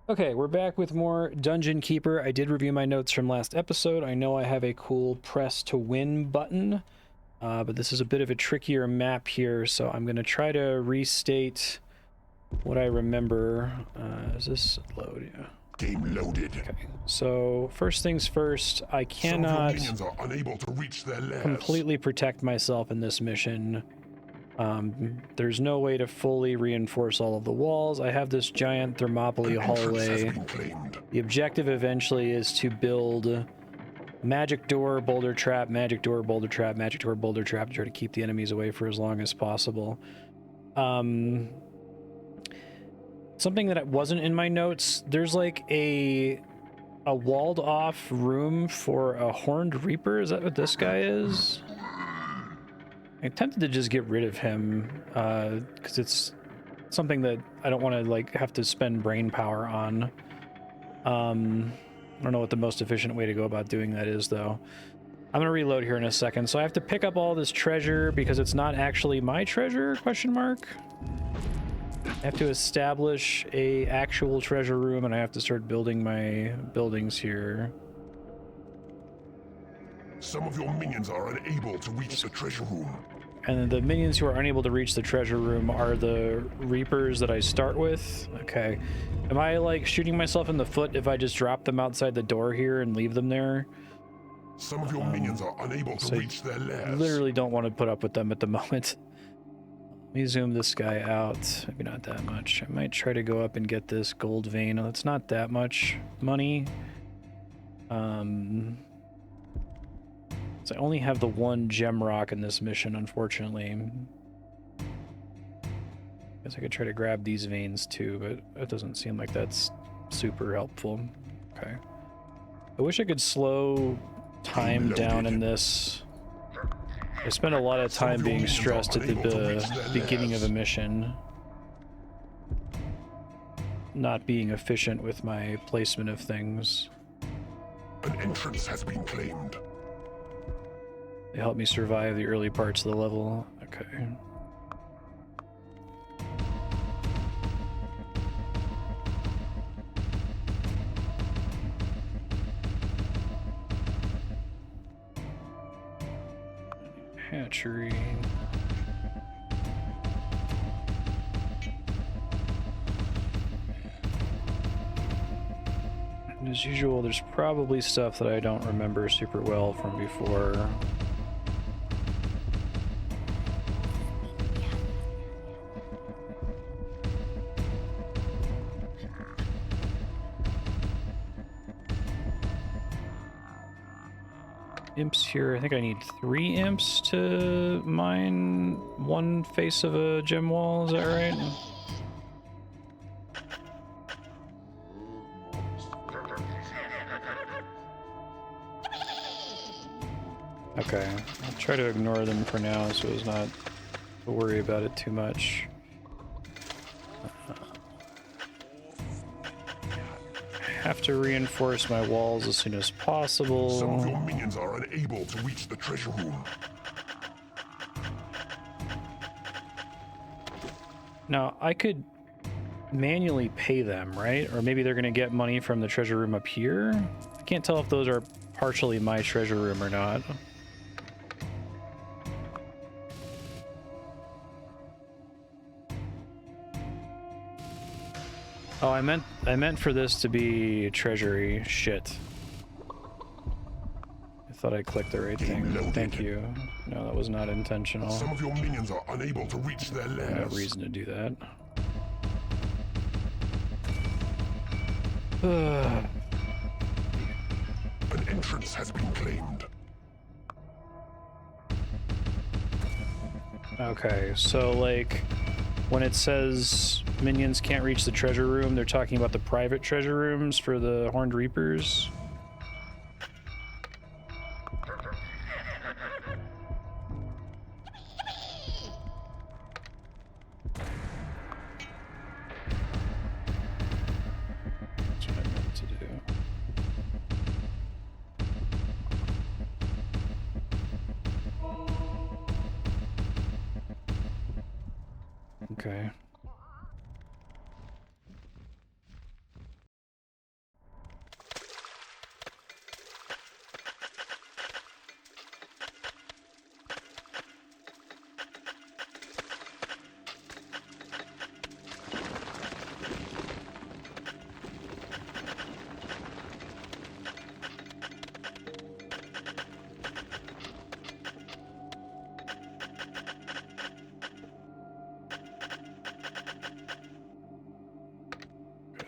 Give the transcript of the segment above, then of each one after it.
Okay, we're back with more Dungeon Keeper. I did review my notes from last episode. I know I have a cool press to win button, but this is a bit of a trickier map here, so I'm going to try to restate what I remember. Is this load? Yeah. Game loaded. Okay, so first things first, I cannot minions are unable to reach their lairs. completely protect myself in this mission. There's no way to fully reinforce all of the walls. I have this giant Thermopylae hallway. The objective eventually is to build magic door, boulder trap, magic door, boulder trap, magic door, boulder trap to try to keep the enemies away for as long as possible. Something that wasn't in my notes, there's like a walled off room for a horned reaper. Is that what this guy is? I'm tempted to just get rid of him, because it's something that I don't want to like have to spend brain power on. I don't know what the most efficient way to go about doing that is, though. I'm gonna reload here in a second, so I have to pick up all this treasure because it's not actually my treasure, question mark. I have to establish a actual treasure room, and I have to start building my buildings here. Some of your minions are unable to reach the treasure room. And the minions who are unable to reach the treasure room are the Reapers that I start with. Okay. Am I like shooting myself in the foot if I just drop them outside the door here and leave them there? Some of your minions are unable to reach their lairs. I literally don't want to put up with them at the moment. Let me zoom this guy out. Maybe not that much. I might try to go up and get this gold vein. Oh, it's not that much money. So I only have the one gem rock in this mission, unfortunately. Guess I could try to grab these veins too, but it doesn't seem like that's super helpful. Okay. I wish I could slow time down in this. I spend a lot of time being stressed at the beginning of a mission, not being efficient with my placement of things. An entrance has been claimed. They help me survive the early parts of the level. Okay. Hatchery. And as usual, there's probably stuff that I don't remember super well from before. Imps here. I think I need 3 imps to mine one face of a gem wall. Is that right? Okay, I'll try to ignore them for now so as not to worry about it too much. Have to reinforce my walls as soon as possible. Some of your minions are unable to reach the treasure room. Now, I could manually pay them, right? Or maybe they're going to get money from the treasure room up here? I can't tell if those are partially my treasure room or not. Oh, I meant for this to be treasury. Shit. I thought I clicked the right thing. Thank you. No, that was not intentional. Some of your minions are unable to reach their lairs. No reason to do that. An entrance has been claimed. Okay, so like when it says minions can't reach the treasure room, they're talking about the private treasure rooms for the Horned Reapers. That's what I meant to do. Okay.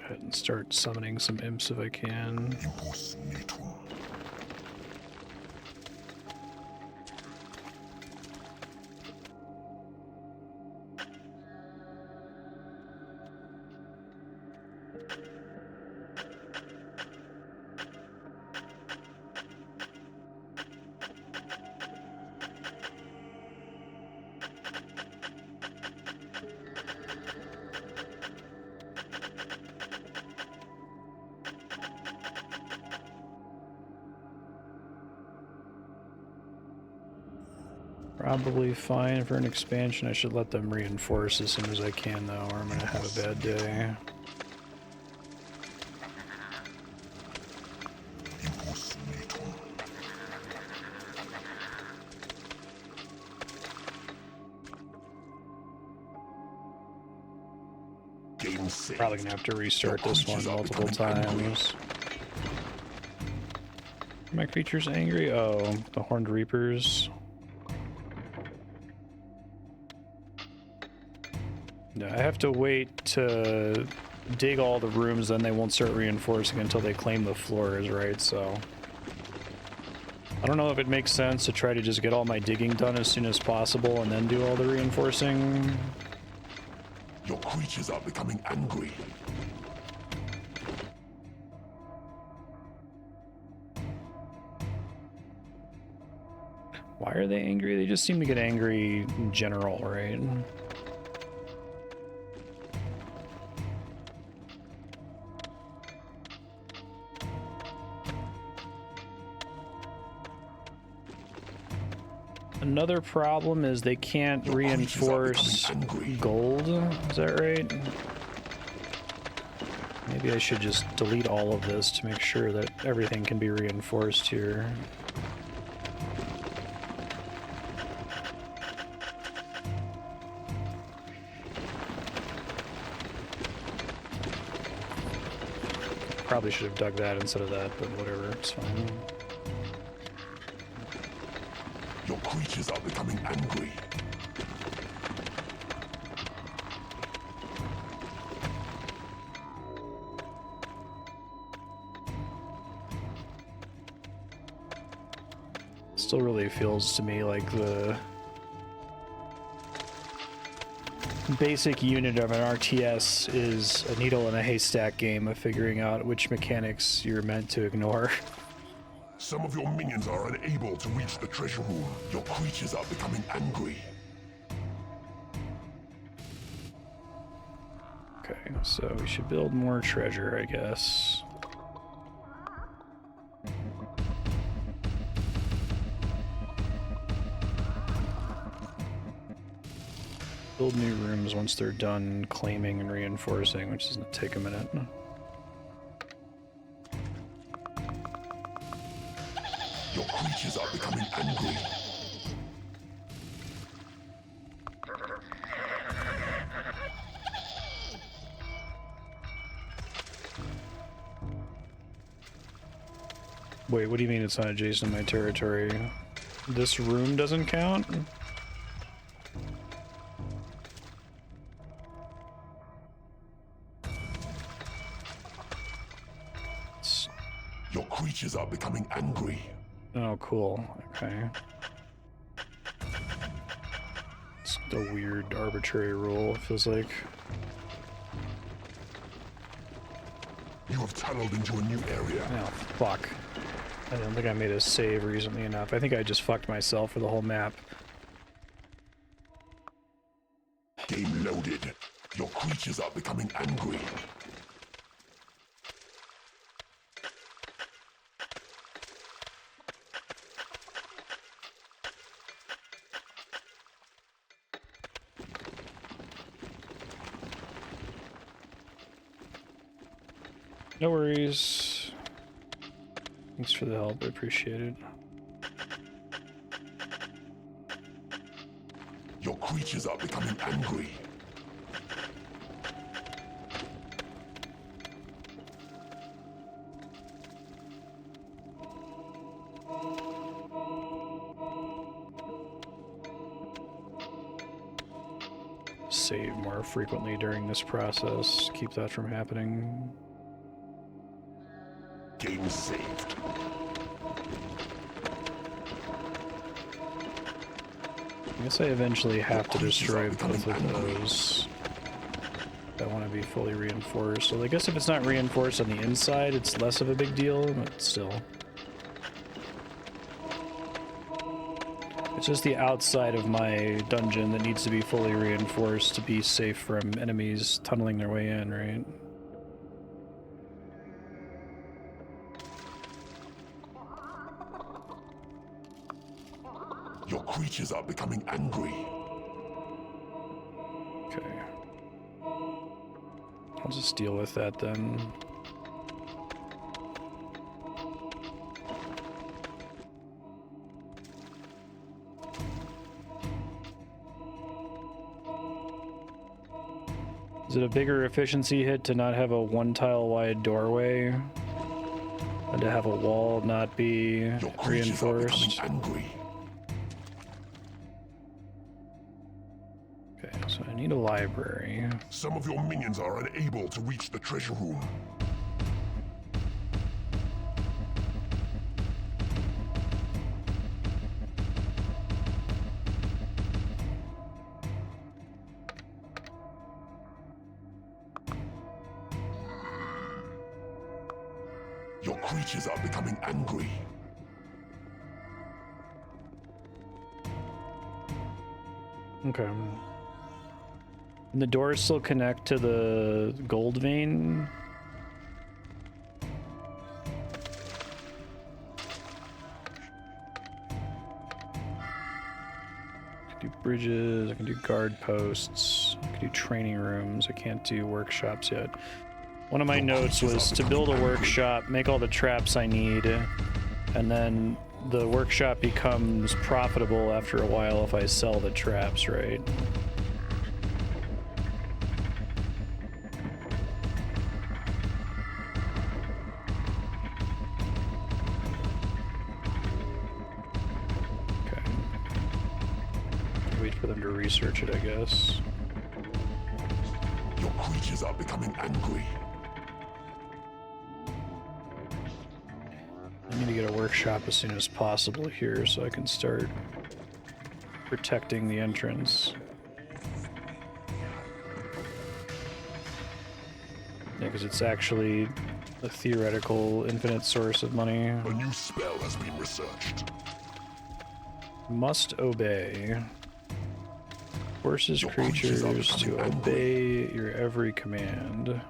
ahead and start summoning some imps if I can. Impossible. Probably fine for an expansion. I should let them reinforce as soon as I can, though, or I'm gonna have a bad day. Probably gonna have to restart this one multiple times. Are my creatures angry? Oh, the Horned Reapers. No, I have to wait to dig all the rooms, then they won't start reinforcing until they claim the floors, right? So I don't know if it makes sense to try to just get all my digging done as soon as possible and then do all the reinforcing. Your creatures are becoming angry. Why are they angry? They just seem to get angry in general, right? Another problem is they can't reinforce gold. Is that right? Maybe I should just delete all of this to make sure that everything can be reinforced here. Probably should have dug that instead of that, but whatever, it's fine. Your creatures are becoming angry. Still really feels to me like the basic unit of an RTS is a needle in a haystack game of figuring out which mechanics you're meant to ignore. Some of your minions are unable to reach the treasure room. Your creatures are becoming angry. Okay, so we should build more treasure, I guess. Build new rooms once they're done claiming and reinforcing, which is going to take a minute. Your creatures are becoming angry. Wait, what do you mean it's not adjacent to my territory? This room doesn't count? Your creatures are becoming angry. Oh, cool. Okay. It's a weird, arbitrary rule, it feels like. You have tunneled into a new area. Oh, fuck. I don't think I made a save recently enough. I think I just fucked myself for the whole map. Game loaded. Your creatures are becoming angry. No worries. Thanks for the help, I appreciate it. Your creatures are becoming angry. save more frequently during this process. Keep that from happening. Game saved. I guess I eventually have to destroy both of those. I want to be fully reinforced. So I guess if it's not reinforced on the inside, it's less of a big deal, but still. It's just the outside of my dungeon that needs to be fully reinforced to be safe from enemies tunneling their way in, right? Your creatures are becoming angry. Okay. I'll just deal with that then. Is it a bigger efficiency hit to not have a one-tile wide doorway than to have a wall not be reinforced? Angry. Okay, so I need a library. Some of your minions are unable to reach the treasure room. Your creatures are becoming angry. Okay. And the doors still connect to the gold vein? I can do bridges, I can do guard posts, I can do training rooms, I can't do workshops yet. One of my notes was to build a workshop, make all the traps I need, and then the workshop becomes profitable after a while if I sell the traps, right? Okay. Wait for them to research it, I guess. Your creatures are becoming angry. I need to get a workshop as soon as possible here so I can start protecting the entrance. Yeah, because it's actually a theoretical infinite source of money. A new spell has been researched. Must obey. Forces creatures to obey your every command.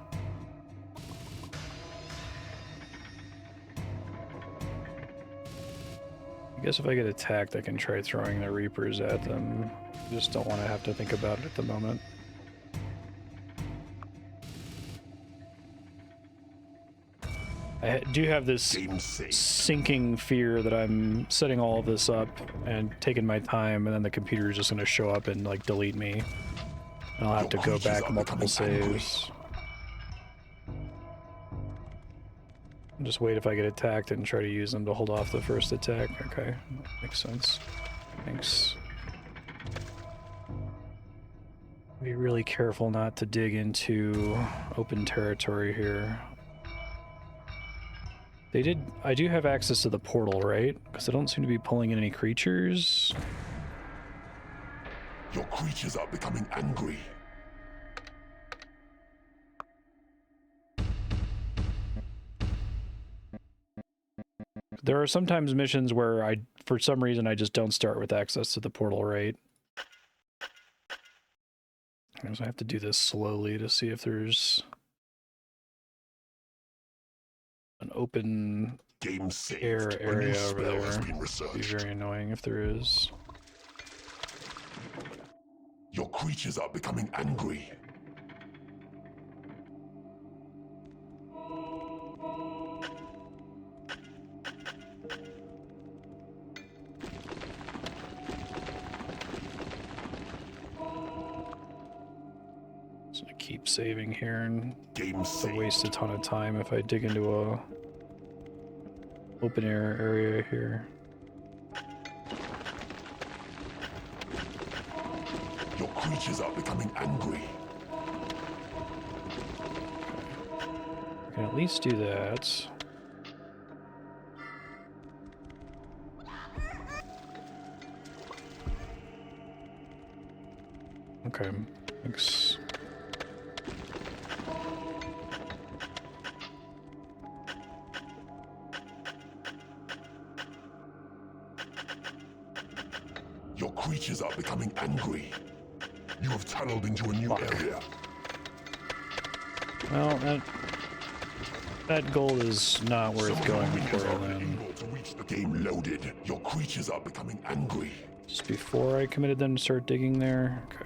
I guess if I get attacked, I can try throwing the Reapers at them. I just don't want to have to think about it at the moment. I do have this sinking fear that I'm setting all of this up and taking my time, and then the computer is just going to show up and like delete me. And I'll have to go back multiple saves. Just wait if I get attacked and try to use them to hold off the first attack. Okay, makes sense. Thanks. Be really careful not to dig into open territory here. I do have access to the portal, right? Because I don't seem to be pulling in any creatures. Your creatures are becoming angry. There are sometimes missions where for some reason, I just don't start with access to the portal, right? So I have to do this slowly to see if there's an open air area over there. It'd be very annoying if there is. Your creatures are becoming angry. So I keep saving here and waste a ton of time if I dig into a open air area here. Your creatures are becoming angry. I can at least do that. Okay, thanks. Your creatures are becoming angry. You have tunneled into a new area. Well, that gold is not worth Some of going your for minions are then. unable to reach the game loaded. Your creatures are becoming angry. Just before I committed them to start digging there. Okay.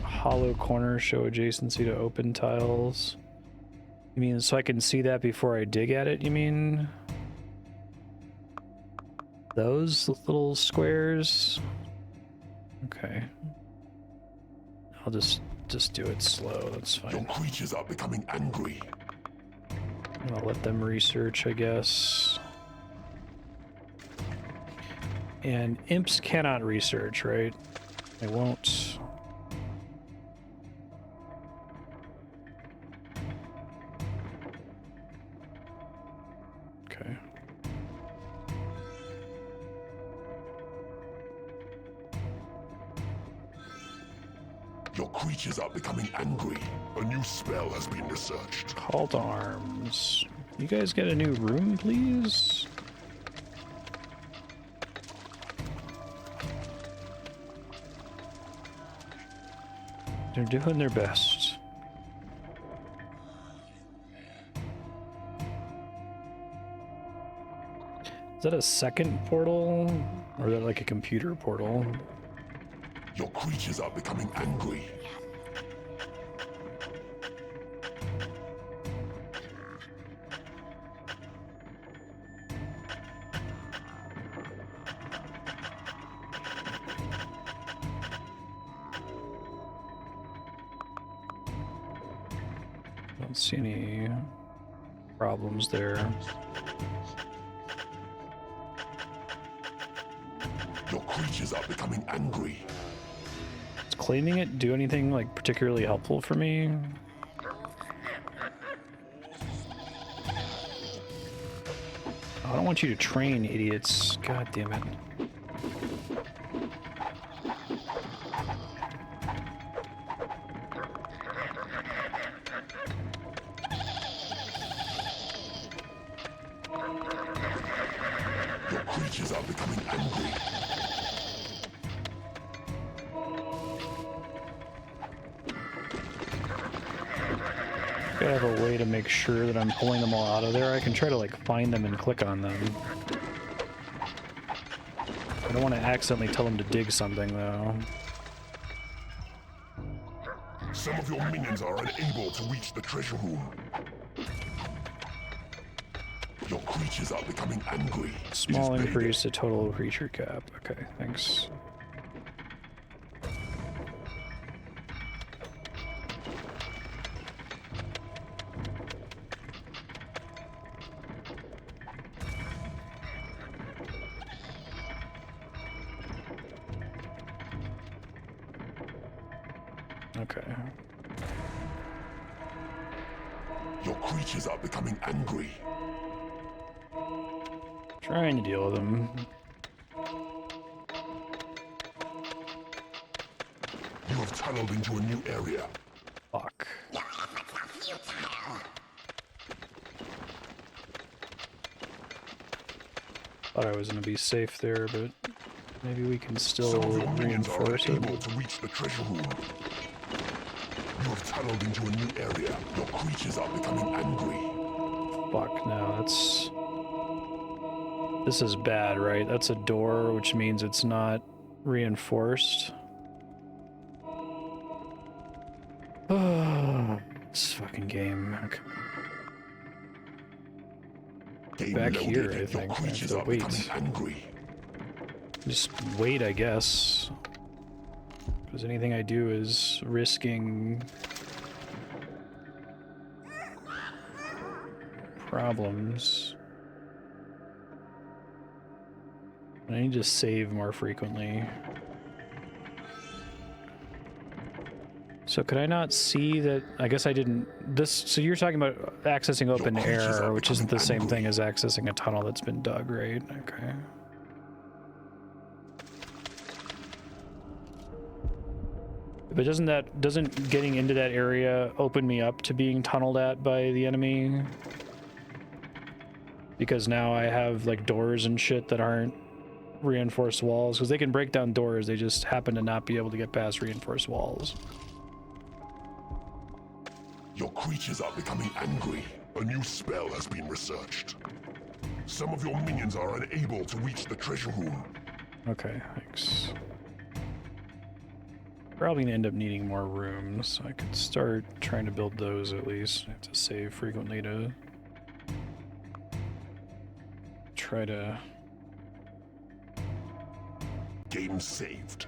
Hollow corners show adjacency to open tiles. You mean so I can see that before I dig at it, you mean? Those little squares? Okay. I'll just do it slow, that's fine. Your creatures are becoming angry. I'll let them research, I guess. And imps cannot research, right? They won't. Okay. Your creatures are becoming angry. A new spell has been researched. Call to arms. You guys get a new room, please? They're doing their best. Is that a second portal? Or is that like a computer portal? Your creatures are becoming angry. Don't see any problems there. Your creatures are becoming angry. Does claiming it do anything like particularly helpful for me? I don't want you to train, idiots. God damn it. Your creatures are becoming angry. I have a way to make sure that I'm pulling them all out of there. I can try to like find them and click on them. I don't want to accidentally tell them to dig something though. Some of your minions are unable to reach the treasure room. Your creatures are becoming angry. Small increase to total creature cap. Okay, thanks. Okay. Your creatures are becoming angry. Trying to deal with them. You have tunneled into a new area. Fuck. Thought I was gonna be safe there, but maybe we can still Some of your minions are reinforce it. unable to reach the treasure room. You have tunneled into a new area. Your creatures are becoming angry. Fuck, no, that's... This is bad, right? That's a door, which means it's not reinforced. This fucking game. Okay. Game Back loaded. here, I Your think. I have creatures to are wait. becoming angry. Just wait, I guess. Because anything I do is risking problems. I need to save more frequently. So could I not see that? I guess I didn't. So you're talking about accessing open air, which isn't the same thing as accessing a tunnel that's been dug, right? Okay. But doesn't getting into that area open me up to being tunneled at by the enemy? Because now I have like doors and shit that aren't reinforced walls, because they can break down doors, they just happen to not be able to get past reinforced walls. Your creatures are becoming angry. A new spell has been researched. Some of your minions are unable to reach the treasure room. Okay, thanks. Probably gonna end up needing more rooms, so I could start trying to build those at least. I have to save frequently to try to... Game saved.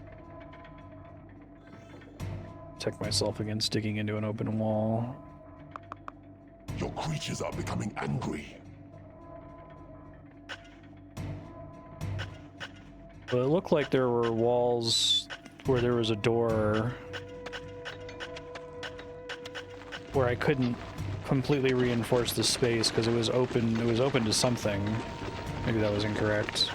protect myself against digging into an open wall. Your creatures are becoming angry. Well, it looked like there were walls where there was a door where I couldn't completely reinforce the space because it was open. It was open to something. Maybe that was incorrect.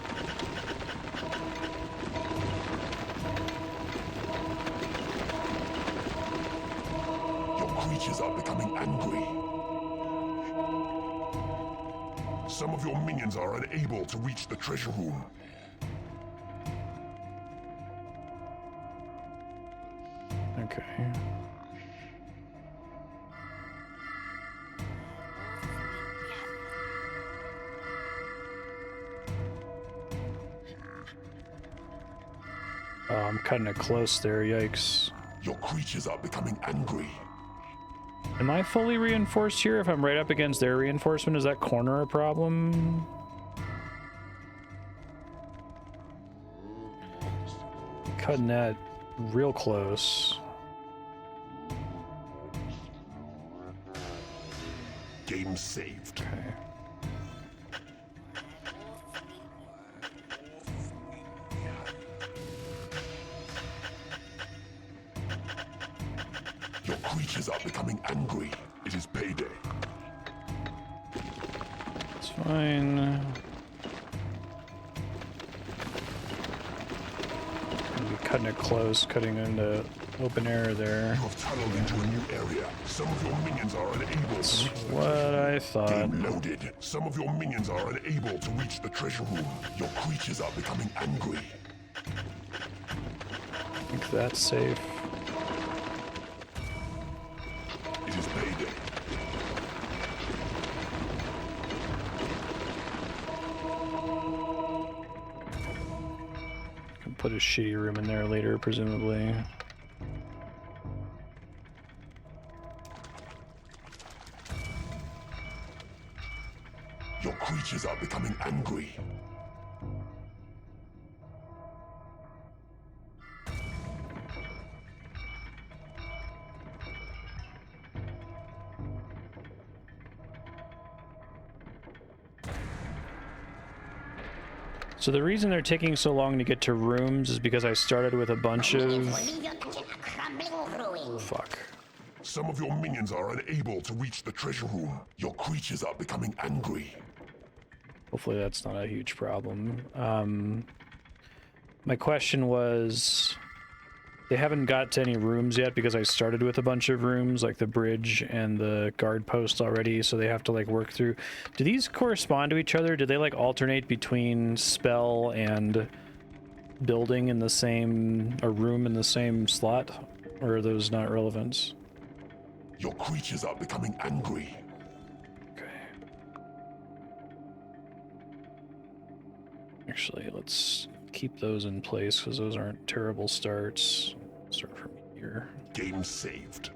Your creatures are becoming angry. Some of your minions are unable to reach the treasure room. Okay. Oh, I'm cutting it close there, yikes. Your creatures are becoming angry. Am I fully reinforced here? If I'm right up against their reinforcement, is that corner a problem? Cutting that real close. Game saved. Okay. Your creatures are becoming angry. It is payday. It's fine. Cutting it close, cutting into open air there. You have tunneled into a new area. Some of your minions are unable to reach the What I thought. Game loaded. Some of your minions are unable to reach the treasure room. Your creatures are becoming angry. I think that's safe. It is payday. Can put a shitty room in there later, presumably. Your creatures are becoming angry. So the reason they're taking so long to get to rooms is because I started with a bunch of... Fuck. Some of your minions are unable to reach the treasure room. Your creatures are becoming angry. Hopefully that's not a huge problem. My question was... They haven't got to any rooms yet because I started with a bunch of rooms, like the bridge and the guard post already, so they have to like work through. Do these correspond to each other? Do they like alternate between spell and building in the same, a room in the same slot? Or are those not relevant? Your creatures are becoming angry. Okay. Actually, let's keep those in place because those aren't terrible starts. Start from here. Game saved.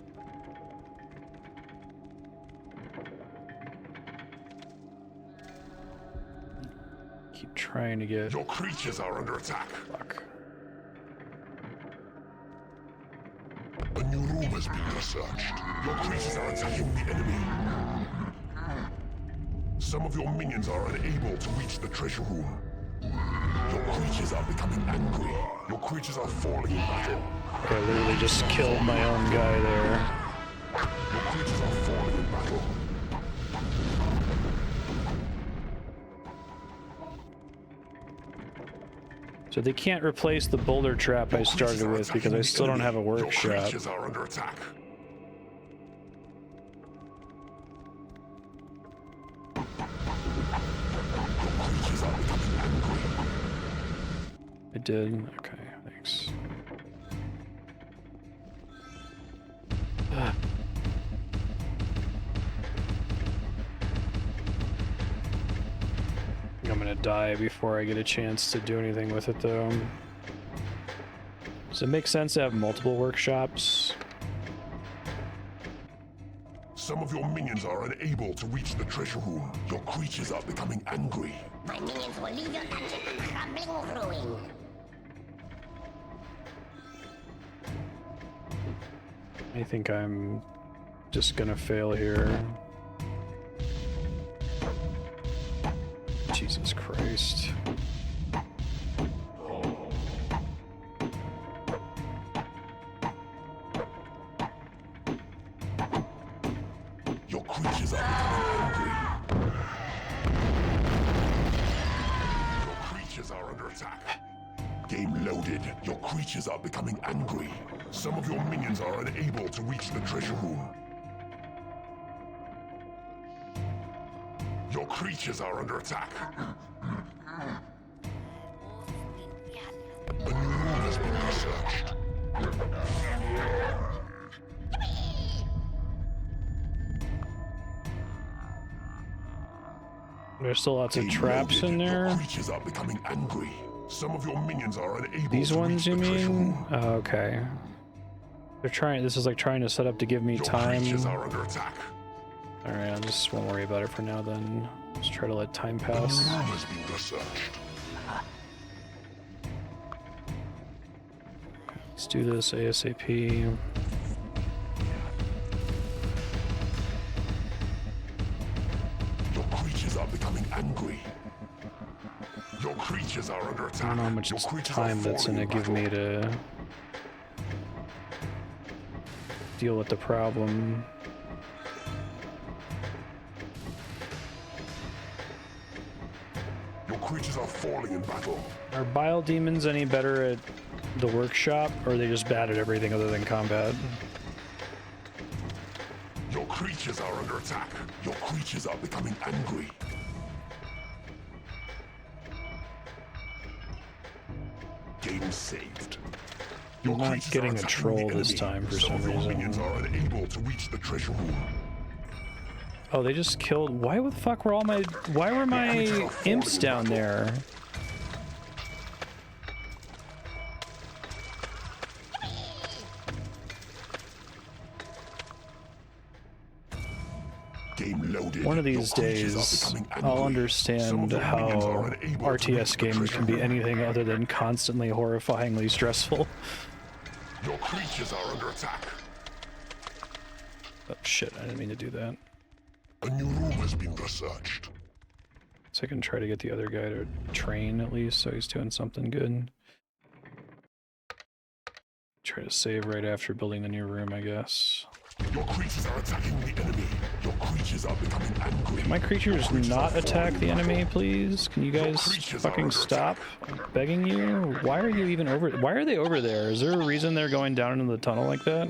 Keep trying to get... Your creatures are under attack. Fuck. A new room has been researched. Your creatures are attacking the enemy. Some of your minions are unable to reach the treasure room. Your creatures are becoming angry. Your creatures are falling in battle. I literally just killed my own guy there. Your creatures are falling in battle. So they can't replace the boulder trap I started with because I still don't have a workshop. Your creatures are under attack. Your creatures are becoming angry. I did. Okay, thanks. Ah. I think I'm gonna die before I get a chance to do anything with it, though. Does it make sense to have multiple workshops? Some of your minions are unable to reach the treasure room. Your creatures are becoming angry. My minions will leave your dungeon a crumbling ruin. I think I'm just gonna fail here. Jesus Christ. Your creatures are becoming angry. Your creatures are under attack. Game loaded. Your creatures are becoming angry. Some of your minions are unable to reach the treasure room. Your creatures are under attack. A new room has been researched. There's still lots of Game traps loaded. in there. Your creatures are becoming angry. Some of your minions are unable These to ones, reach you the treasure mean? room. Oh, okay. They're trying. This is like trying to set up to give me Your time. creatures are under attack. All right, I just won't worry about it for now. Then just try to let time A new pass. room has been researched. Let's do this ASAP. Your creatures are becoming angry. Your creatures are under I attack. don't know how much Your creatures are time that's falling gonna in give me battle. to deal with the problem. Your creatures are falling in battle. Are bile demons any better at the workshop, or are they just bad at everything other than combat? Your creatures are under attack. Your creatures are becoming angry. Game saved. Your I'm not creatures getting are a attacking troll the this enemy. time for some of your reason. minions are unable to reach the treasure room. Oh, they just killed. Why the fuck were all my? Why were my imps down there? Game loaded. One of Your these creatures are days, becoming I'll angry. Some understand of your how minions are unable to reach RTS the games treasure can be room. anything other than constantly horrifyingly stressful. Your creatures are under attack. Oh shit, I didn't mean to do that. A new room has been researched. So I can try to get the other guy to train at least, so he's doing something good. Try to save right after building the new room, I guess. Your creatures are attacking the enemy. Your creatures are becoming angry. My creatures not attack the enemy, please? Can you guys fucking stop? I'm begging you? Why are you even over? Why are they over there? Is there a reason they're going down into the tunnel like that?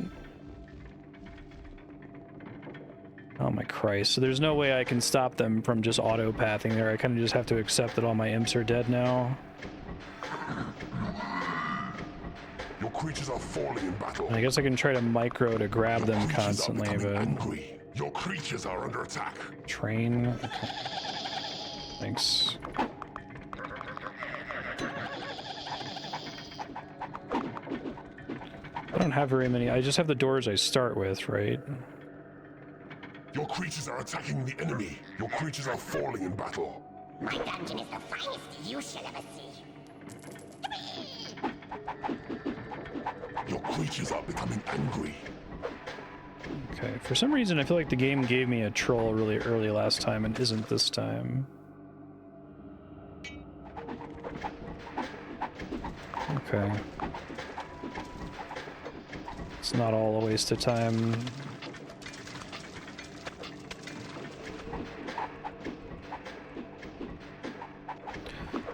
Oh my Christ. So there's no way I can stop them from just auto-pathing there. I kind of just have to accept that all my imps are dead now. Your creatures are falling in battle. I guess I can try to micro to grab Your them creatures are constantly, becoming but... angry. Your creatures are under attack. Train? Okay. Thanks. I don't have very many. I just have the doors I start with, right? Your creatures are attacking the enemy. Your creatures are falling in battle. My dungeon is the finest you shall ever see. Your creatures are becoming angry. Okay, for some reason I feel like the game gave me a troll really early last time and isn't this time. Okay. It's not all a waste of time.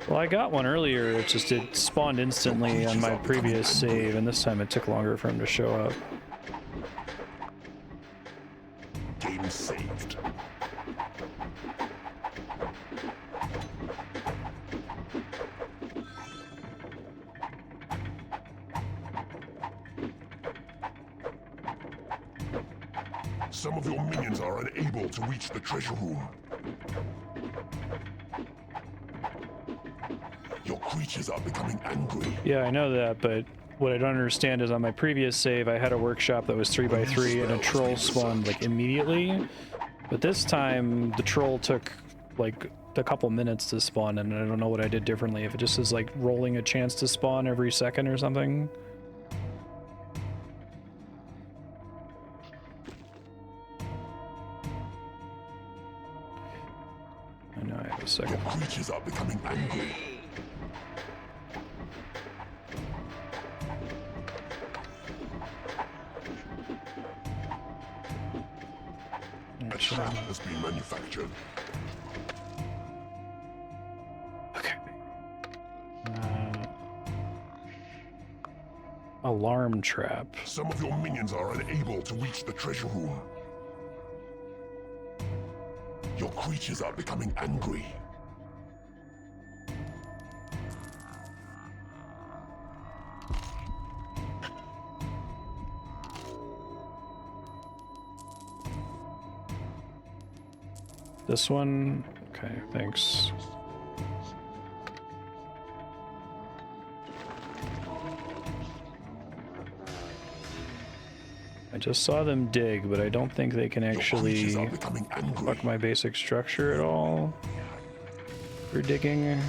Well, I got one earlier, it just it spawned instantly on my previous save, and this time it took longer for him to show up. Game saved. Some of your minions are unable to reach the treasure room. Your creatures are becoming angry. Yeah, I know that, but what I don't understand is on my previous save, I had a workshop that was 3x3 and a troll spawned like immediately. But this time, the troll took like a couple minutes to spawn, and I don't know what I did differently. If it just is like rolling a chance to spawn every second or something. I know I have a second. Your creatures are becoming angry. A trap has been manufactured. Okay. Alarm trap. Some of your minions are unable to reach the treasure room. Your creatures are becoming angry. This one? Okay, thanks. I just saw them dig, but I don't think they can actually fuck my basic structure at all for digging. At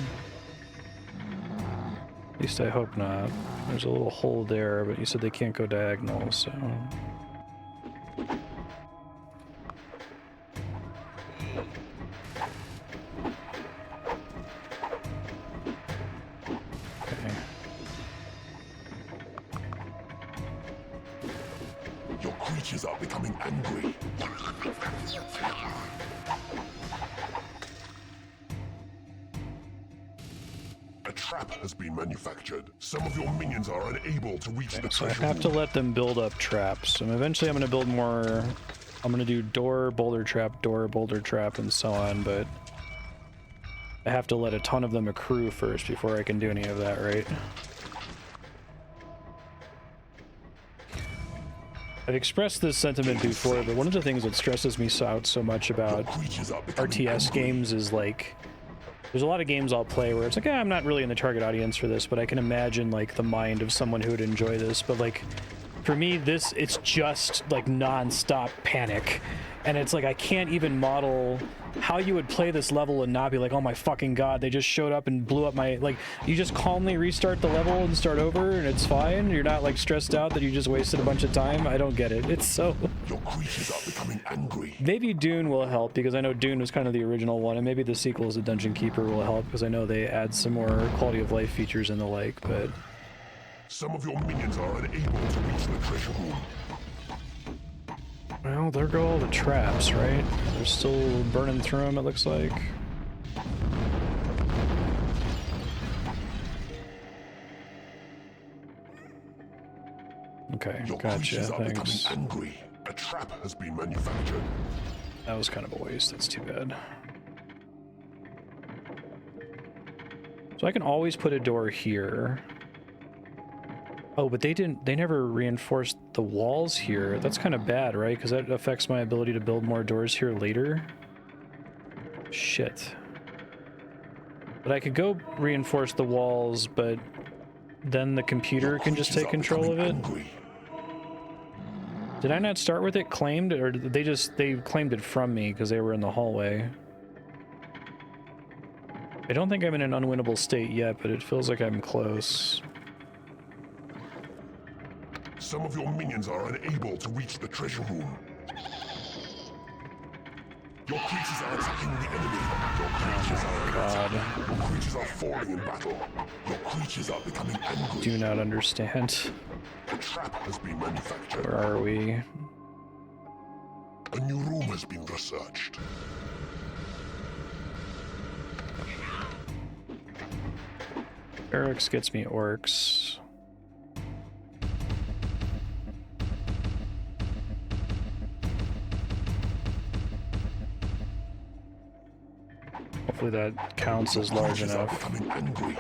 least I hope not. There's a little hole there, but you said they can't go diagonal, so... Your creatures are becoming angry. A trap has been manufactured. Some of your minions are unable to reach the So I treasure have to room. let them build up traps. And eventually I'm going to build more... I'm going to do door, boulder trap, and so on, but... I have to let a ton of them accrue first before I can do any of that, right? I've expressed this sentiment before, but one of the things that stresses me out so much about RTS games is like, there's a lot of games I'll play where it's like, I'm not really in the target audience for this, but I can imagine like the mind of someone who would enjoy this. But like, for me, it's just like non-stop panic. And it's like, I can't even model how you would play this level and not be like, oh my fucking god, they just showed up and blew up my, like, you just calmly restart the level and start over and it's fine. You're not like stressed out that you just wasted a bunch of time. I don't get it. It's so... Your creatures are becoming angry. Maybe Dune will help, because I know Dune was kind of the original one, and maybe the sequels of Dungeon Keeper will help, because I know they add some more quality of life features and the like, but... Some of your minions are unable to reach the treasure room. Well, there go all the traps, right? They're still burning through them, it looks like. Okay, Your gotcha, creatures are becoming thanks. angry. A trap has been manufactured. That was kind of a waste, that's too bad. So I can always put a door here. Oh, but they never reinforced the walls here. That's kind of bad, right? Because that affects my ability to build more doors here later. Shit. But I could go reinforce the walls, but then the computer can just take control of it. Did I not start with it claimed, or did they claimed it from me because they were in the hallway? I don't think I'm in an unwinnable state yet, but it feels like I'm close. Some of your minions are unable to reach the treasure room. Your creatures are attacking the enemy. Your creatures are under God. attack. Your creatures are falling in battle. Your creatures are becoming angry. Do not understand. A trap has been manufactured. Where are we? A new room has been researched. Eric's gets me orcs. Hopefully that counts as large Creatures are enough. becoming angry.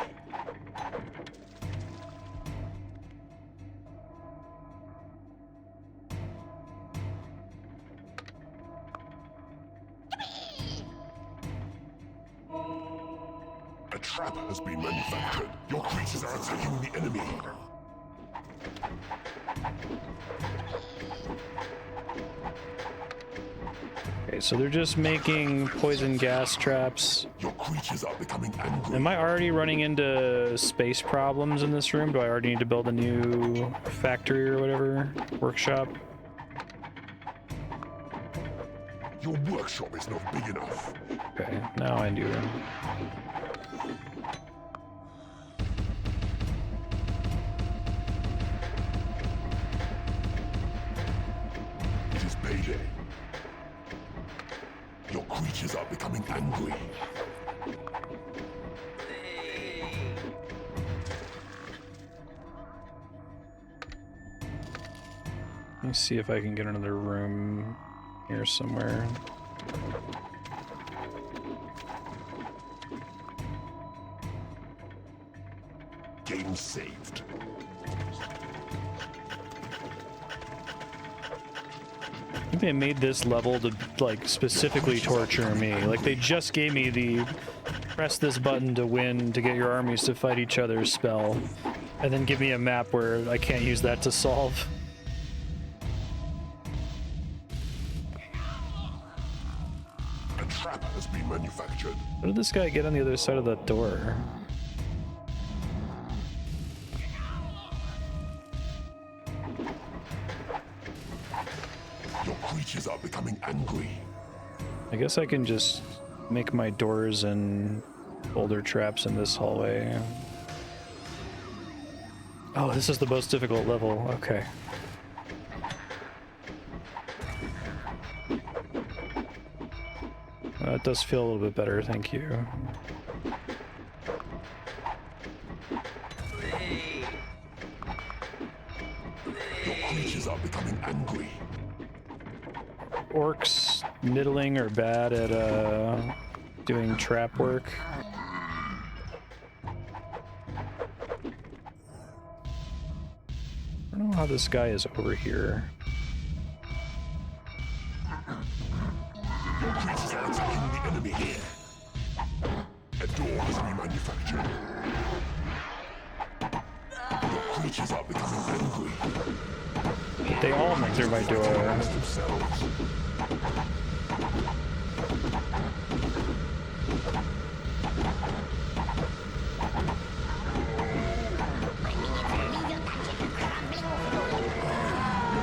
A trap has been manufactured. Your creatures are attacking the enemy. Okay, so they're just making poison gas traps. Your creatures are becoming angry. Am I already running into space problems in this room? Do I already need to build a new factory or whatever? Workshop? Your workshop is not big enough. Okay, now I do. It is payday. Your creatures are becoming angry. Let me see if I can get another room here somewhere. Game saved. I think they made this level to, like, specifically torture me. Like, they just gave me the press this button to win to get your armies to fight each other spell, and then give me a map where I can't use that to solve. A trap has been manufactured. How did this guy get on the other side of that door? Your creatures are becoming angry. I guess I can just make my doors and boulder traps in this hallway. Oh, this is the most difficult level. Okay. It does feel a little bit better, thank you. Your creatures are becoming angry. Orcs middling or bad at doing trap work. I don't know how this guy is over here. Your creatures are attacking the enemy here. A door has been manufactured. Your creatures are becoming angry. They all make their my door. Themselves.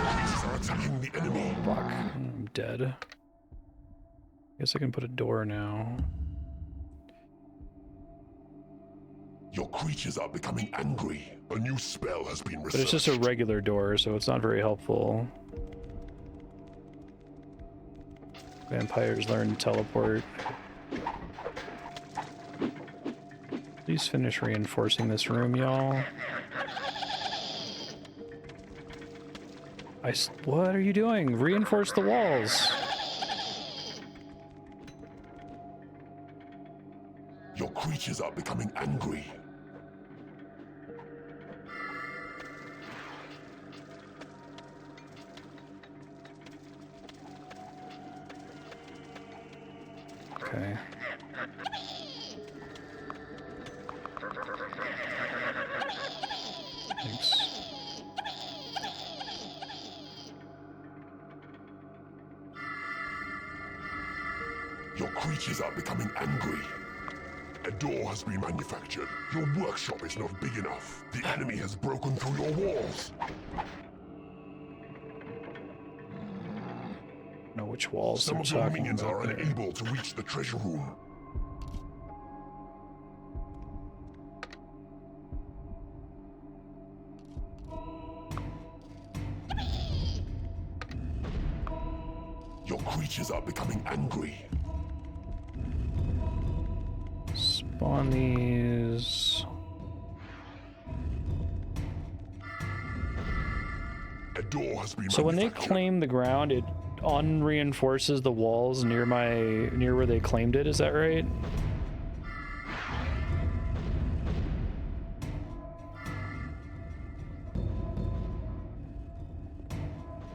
Creatures are attacking the enemy. Fuck, I'm dead. Guess I can put a door now. Your creatures are becoming angry. A new spell has been researched. But it's just a regular door, so it's not very helpful. Vampires learn teleport. Please finish reinforcing this room, y'all. What are you doing? Reinforce the walls. Your creatures are becoming angry. Okay. Thanks. Your creatures are becoming angry. A door has been manufactured. Your workshop is not big enough. The enemy has broken through your walls. know which walls Some they're of your talking minions about are there. unable to reach the treasure room. Your creatures are becoming angry. Spawn these. A door has been So when they manufactured. claim the ground, it unreinforces the walls near where they claimed it. Is that right?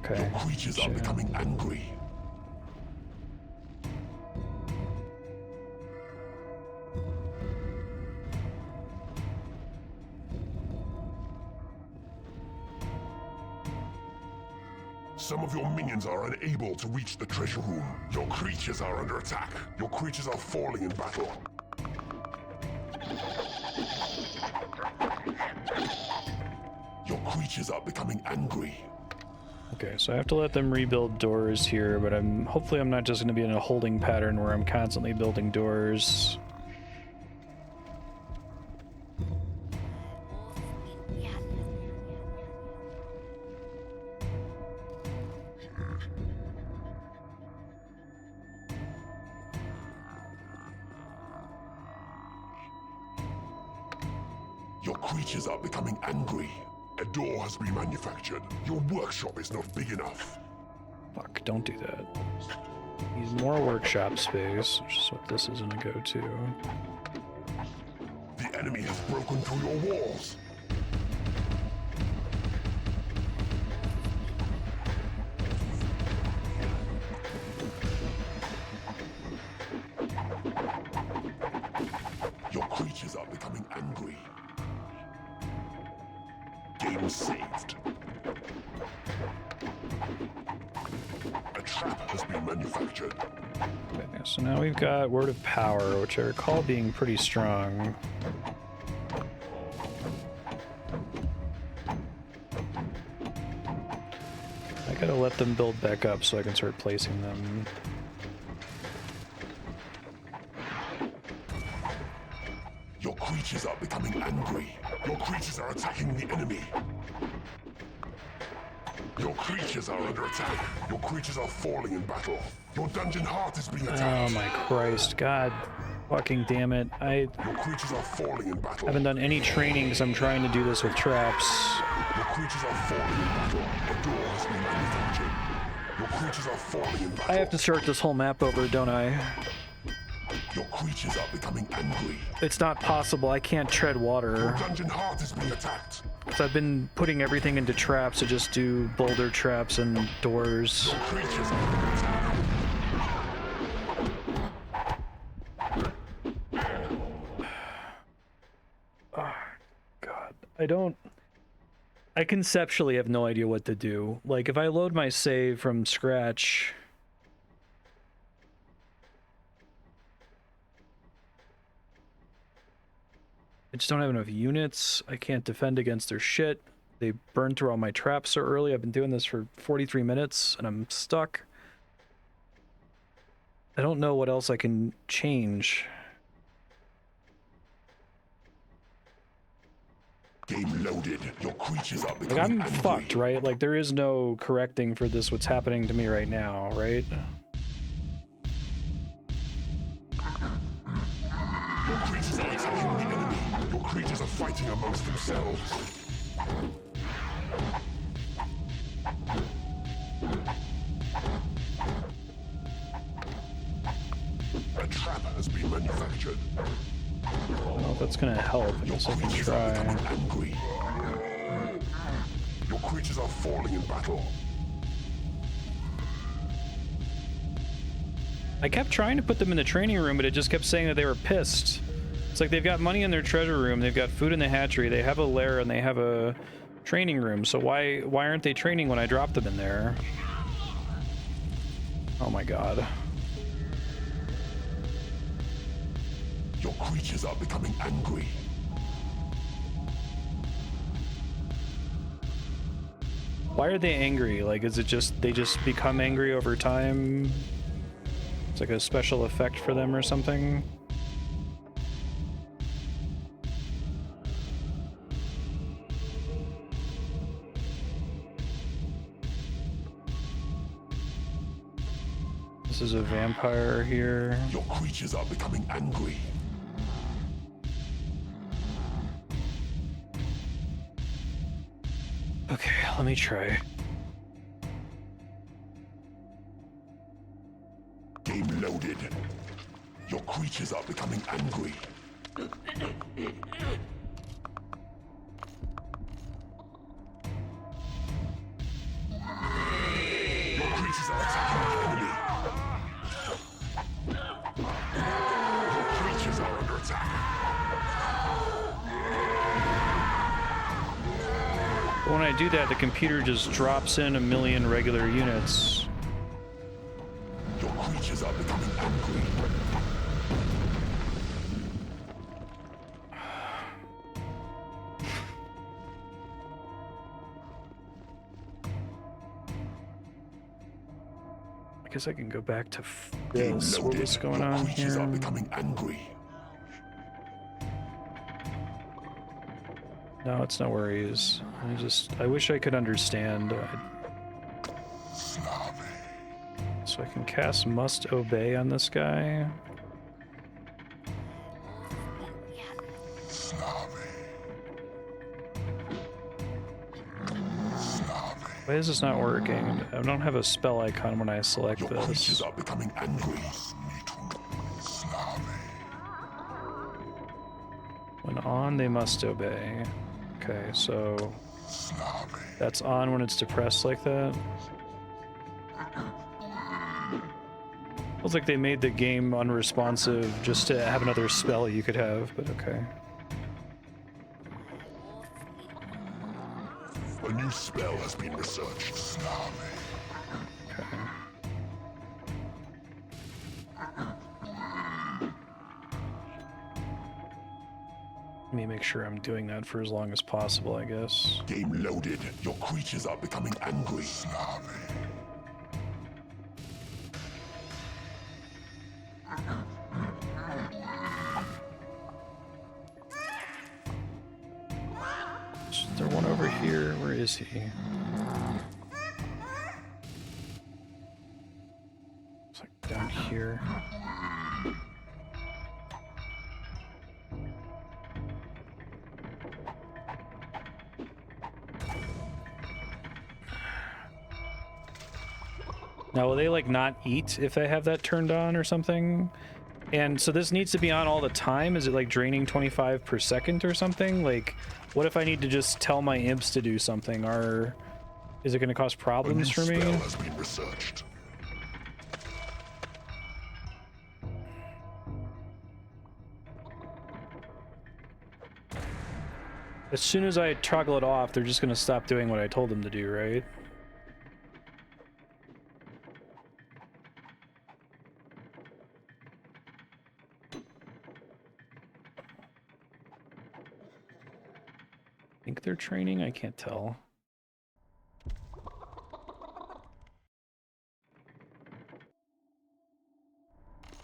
Okay. Your creatures are gotcha. becoming angry. Some of your minions are unable to reach the treasure room. Your creatures are under attack. Your creatures are falling in battle. Your creatures are becoming angry. Okay, so I have to let them rebuild doors here, but hopefully I'm not just going to be in a holding pattern where I'm constantly building doors. Your creatures are becoming angry. A door has been manufactured. Your workshop is not big enough. Fuck, don't do that. Need more workshop space, which is what this is going to go to. The enemy has broken through your walls. Your creatures are becoming angry. Game saved. A trap has been manufactured. Okay, so now we've got Word of Power, which I recall being pretty strong. I gotta let them build back up so I can start placing them. Your creatures are becoming angry. Your creatures are attacking the enemy. Your creatures are under attack. Your creatures are falling in battle. Your dungeon heart is being Oh attacked. my Christ, God fucking damn it. I Your creatures are falling in battle. haven't done any training because I'm trying to do this with traps. Your creatures are falling in battle. A door has been manufactured. Your creatures are falling in battle. I have to start this whole map over, don't I? Your creatures are becoming angry. It's not possible. I can't tread Your water. dungeon heart is being attacked. So I've been putting everything into traps to just do boulder traps and doors. Your creatures are under attack. God, I conceptually have no idea what to do. Like, if I load my save from scratch... I just don't have enough units. I can't defend against their shit. They burned through all my traps so early. I've been doing this for 43 minutes, and I'm stuck. I don't know what else I can change. Game loaded. Your creatures are Like, becoming I'm angry. fucked, right? Like, there is no correcting for this, what's happening to me right now, right? Your creatures are attacking the enemy. Your creatures are fighting amongst themselves. A trap has been manufactured. I don't know if that's gonna help. I guess I can Creatures are becoming try. angry. Your creatures are falling in battle. I kept trying to put them in the training room, but it just kept saying that they were pissed. It's like they've got money in their treasure room, they've got food in the hatchery, they have a lair, and they have a training room. So why aren't they training when I drop them in there? Oh my god. Your creatures are becoming angry. Why are they angry? Like, is it just they just become angry over time? It's like a special effect for them or something? This is a vampire here. Your creatures are becoming angry. Okay, let me try. Game loaded. Your creatures are becoming angry. Your creatures are attacking the enemy. Your creatures are under attack. When I do that, the computer just drops in a million regular units. Your creatures are becoming angry. I guess I can go back to this. What was going on here? Your creatures are becoming angry. No, it's no worries. I wish I could understand. So I can cast Must Obey on this guy. Why is this not working? I don't have a spell icon when I select Your this. creatures are becoming angry. When on, they must obey. Okay, so that's on when it's depressed like that. Feels like they made the game unresponsive just to have another spell you could have, but okay. A new spell has been researched. Okay. Let me make sure I'm doing that for as long as possible, I guess. Game loaded. Your creatures are becoming angry. Is there one over here? Where is he? It's like down here. Now, will they like not eat if they have that turned on or something? And so this needs to be on all the time? Is it like draining 25 per second or something? Like, what if I need to just tell my imps to do something? Or is it going to cause problems for me? A new spell has been researched. As soon as I toggle it off, they're just going to stop doing what I told them to do, right? I think they're training? I can't tell.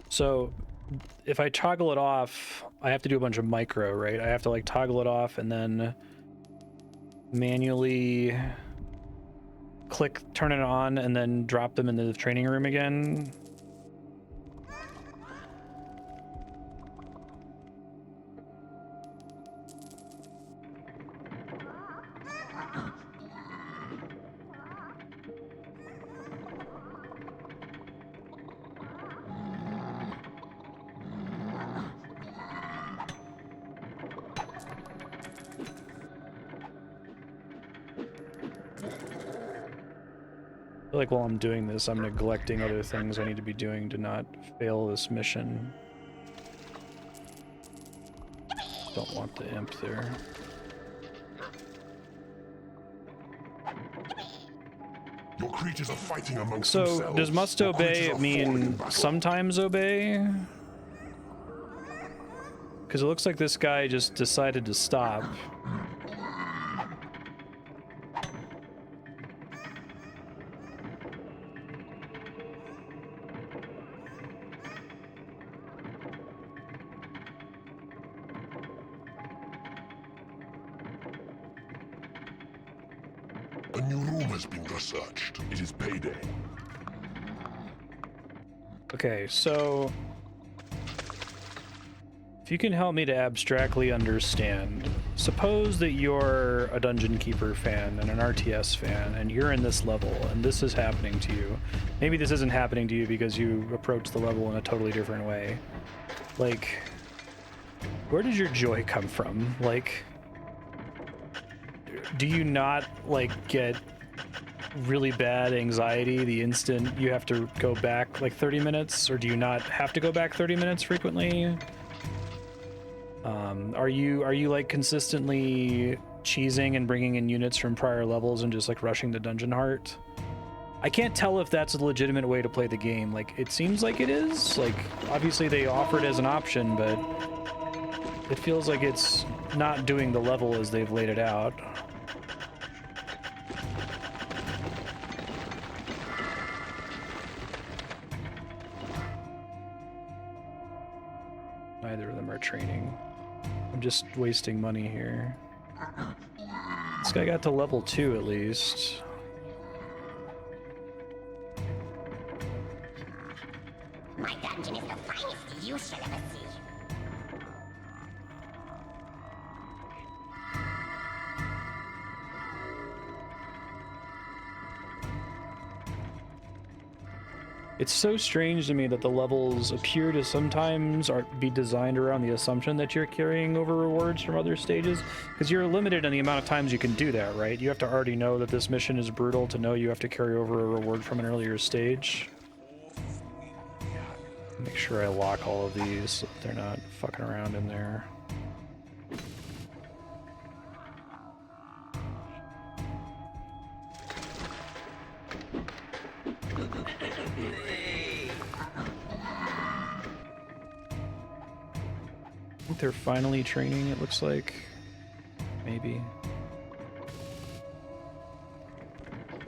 So if I toggle it off, I have to do a bunch of micro, right? I have to like toggle it off and then manually click, turn it on, and then drop them into the training room again. I feel like while I'm doing this, I'm neglecting other things I need to be doing to not fail this mission. Don't want the imp there. Your creatures are fighting amongst So, themselves. does must Your obey creatures are falling in mean battle. sometimes obey? Because it looks like this guy just decided to stop. A new room has been researched. It is payday. Okay, so if you can help me to abstractly understand, suppose that you're a Dungeon Keeper fan and an RTS fan, and you're in this level, and this is happening to you. Maybe this isn't happening to you because you approach the level in a totally different way. Like, where does your joy come from? Like, do you not, like, get really bad anxiety the instant you have to go back like 30 minutes, or do you not have to go back 30 minutes frequently? Are you like consistently cheesing and bringing in units from prior levels and just like rushing the dungeon heart? I can't tell if that's a legitimate way to play the game. Like, it seems like it is. Like, obviously they offer it as an option, but it feels like it's not doing the level as they've laid it out. Neither of them are training. I'm just wasting money here. This guy got to level 2 at least. My dungeon is the finest you shall ever see. It's so strange to me that the levels appear to sometimes be designed around the assumption that you're carrying over rewards from other stages, because you're limited in the amount of times you can do that, right? You have to already know that this mission is brutal to know you have to carry over a reward from an earlier stage. Make sure I lock all of these so they're not fucking around in there. I think they're finally training, it looks like. Maybe.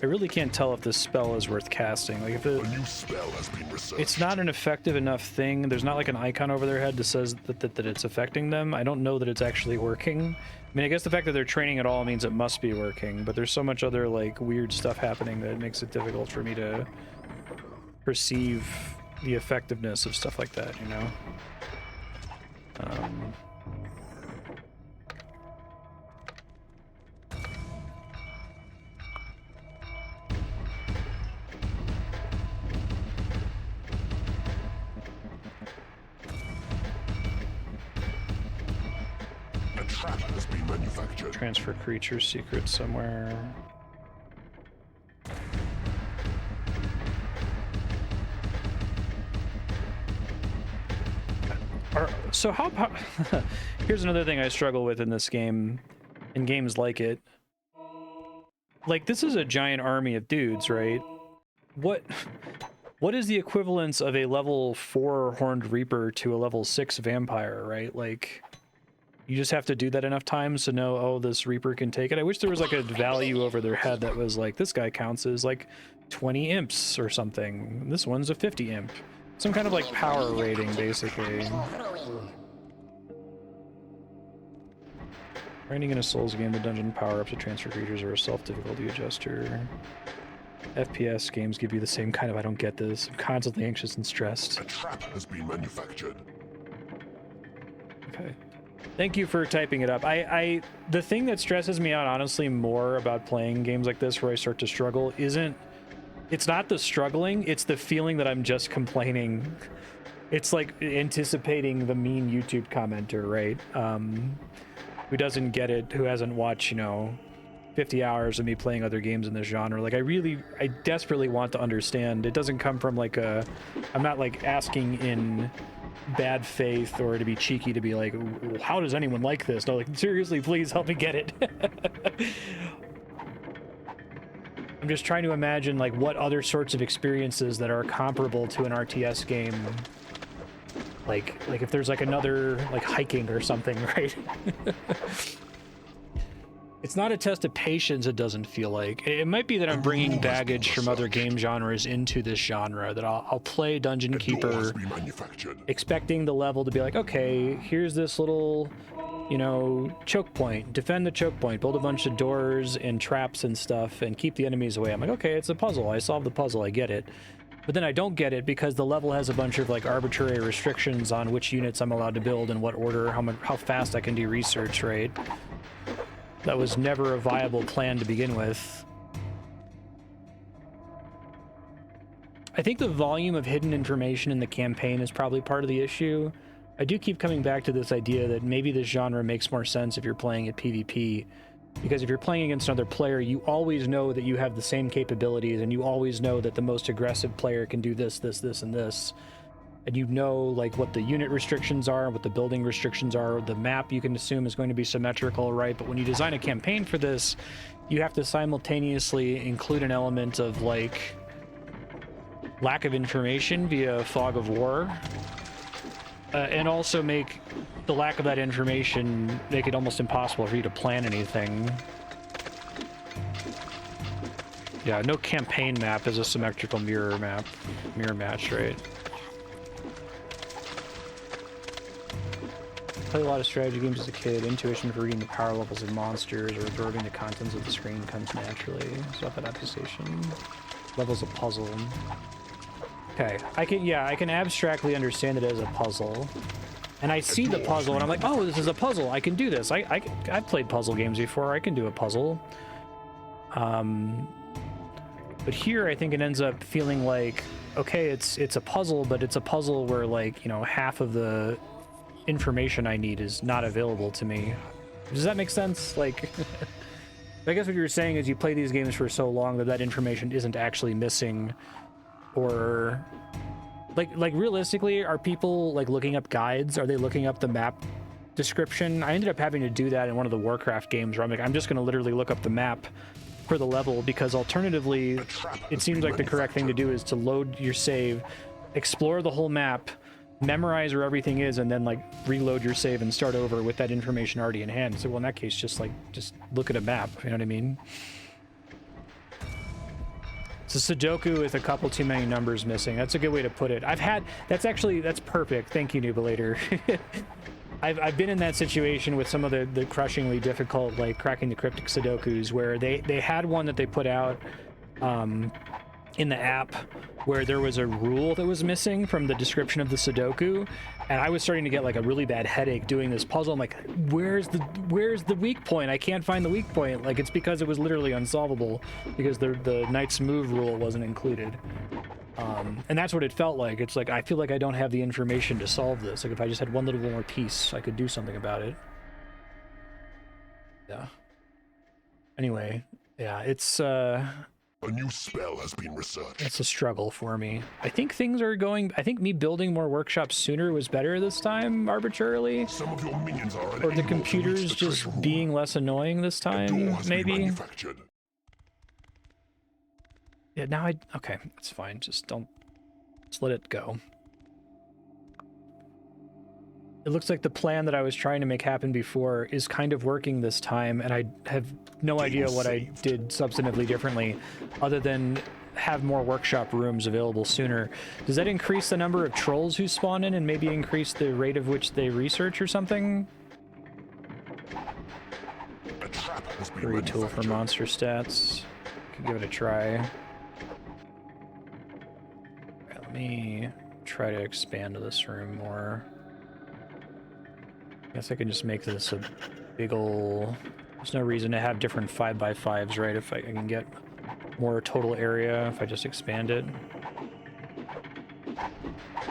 I really can't tell if this spell is worth casting. Like, if A new spell has been researched. it's not an effective enough thing, there's not like an icon over their head that says that it's affecting them, I don't know that it's actually working. I mean, I guess the fact that they're training at all means it must be working, but there's so much other, like, weird stuff happening that it makes it difficult for me to perceive the effectiveness of stuff like that, you know? A trap has been manufactured. Transfer creature secret somewhere. So how here's another thing I struggle with in this game, in games like it. Like, this is a giant army of dudes, right? What is the equivalence of a level 4 Horned Reaper to a level 6 vampire, right? Like, you just have to do that enough times to know, oh, this Reaper can take it. I wish there was like a value over their head that was like, this guy counts as like 20 imps or something. This one's a 50 imp. Some kind of like power rating, basically. Training in a Souls game, the dungeon power-ups to transfer creatures are a self-difficulty adjuster. FPS games give you the same kind of I don't get this. I'm constantly anxious and stressed. A trap has been manufactured. Okay. Thank you for typing it up. The thing that stresses me out, honestly, more about playing games like this where I start to struggle it's not the struggling, it's the feeling that I'm just complaining. It's like anticipating the mean YouTube commenter, right? Who doesn't get it, who hasn't watched, 50 hours of me playing other games in this genre. Like, I desperately want to understand. It doesn't come from like I'm not like asking in bad faith or to be cheeky to be like, how does anyone like this? No, like, seriously, please help me get it. I'm just trying to imagine like what other sorts of experiences that are comparable to an RTS game. Like if there's like another like hiking or something, right? It's not a test of patience, it doesn't feel like. It might be that I'm bringing baggage from other game genres into this genre, that I'll play Dungeon Keeper expecting the level to be like, okay, here's this little you know, choke point, defend the choke point, build a bunch of doors and traps and stuff, and keep the enemies away. I'm like, okay, it's a puzzle. I solved the puzzle. I get it. But then I don't get it because the level has a bunch of like arbitrary restrictions on which units I'm allowed to build in what order, how fast I can do research, right? That was never a viable plan to begin with. I think the volume of hidden information in the campaign is probably part of the issue. I do keep coming back to this idea that maybe this genre makes more sense if you're playing at PvP, because if you're playing against another player, you always know that you have the same capabilities, and you always know that the most aggressive player can do this, this, this, and this. And you know, like, what the unit restrictions are, what the building restrictions are. The map, you can assume, is going to be symmetrical, right? But when you design a campaign for this, you have to simultaneously include an element of, like, lack of information via fog of war, and also make the lack of that information make it almost impossible for you to plan anything. Yeah, no campaign map is a symmetrical mirror match, right? Played a lot of strategy games as a kid. Intuition for reading the power levels of monsters or absorbing the contents of the screen comes naturally. Stuff at adaptation. Levels of puzzle. Okay, I can abstractly understand it as a puzzle. And I see the puzzle and I'm like, oh, this is a puzzle. I can do this. I've played puzzle games before. I can do a puzzle. But here I think it ends up feeling like, okay, it's a puzzle, but it's a puzzle where, like, you know, half of the information I need is not available to me. Does that make sense? Like, I guess what you're saying is you play these games for so long that information isn't actually missing, or like realistically, are people like looking up guides? Are they looking up the map description? I ended up having to do that in one of the Warcraft games where I'm like, I'm just going to literally look up the map for the level, because alternatively it seems like the correct thing to do is to load your save, explore the whole map, memorize where everything is, and then like reload your save and start over with that information already in hand. So, well, in that case, just look at a map, you know what I mean? It's a Sudoku with a couple too many numbers missing. That's a good way to put it. That's perfect. Thank you, Nubulator. I've been in that situation with some of the crushingly difficult, like, cracking the cryptic Sudokus, where they had one that they put out in the app where there was a rule that was missing from the description of the Sudoku, and I was starting to get like a really bad headache doing this puzzle. I'm like, where's the weak point? I can't find the weak point. Like, it's because it was literally unsolvable because the knight's move rule wasn't included. And that's what it felt like. It's like, I feel like I don't have the information to solve this. Like, if I just had one little more piece, I could do something about it. Yeah. Anyway, yeah, it's A new spell has been researched. it's a struggle for me. I think me building more workshops sooner was better this time, arbitrarily. Some of your minions are Or unable the to computers reach the just treasure room. being less annoying this A door time, has been maybe. manufactured. Yeah, okay, it's fine. Just let it go. It looks like the plan that I was trying to make happen before is kind of working this time, and I have no idea what I did substantively differently, other than have more workshop rooms available sooner. Does that increase the number of trolls who spawn in and maybe increase the rate of which they research or something? A trap has been Free tool for manufactured. monster stats. Could give it a try. Okay, let me try to expand this room more. I guess I can just make this a big ol'... There's no reason to have different 5x5s, right? If I can get more total area, if I just expand it.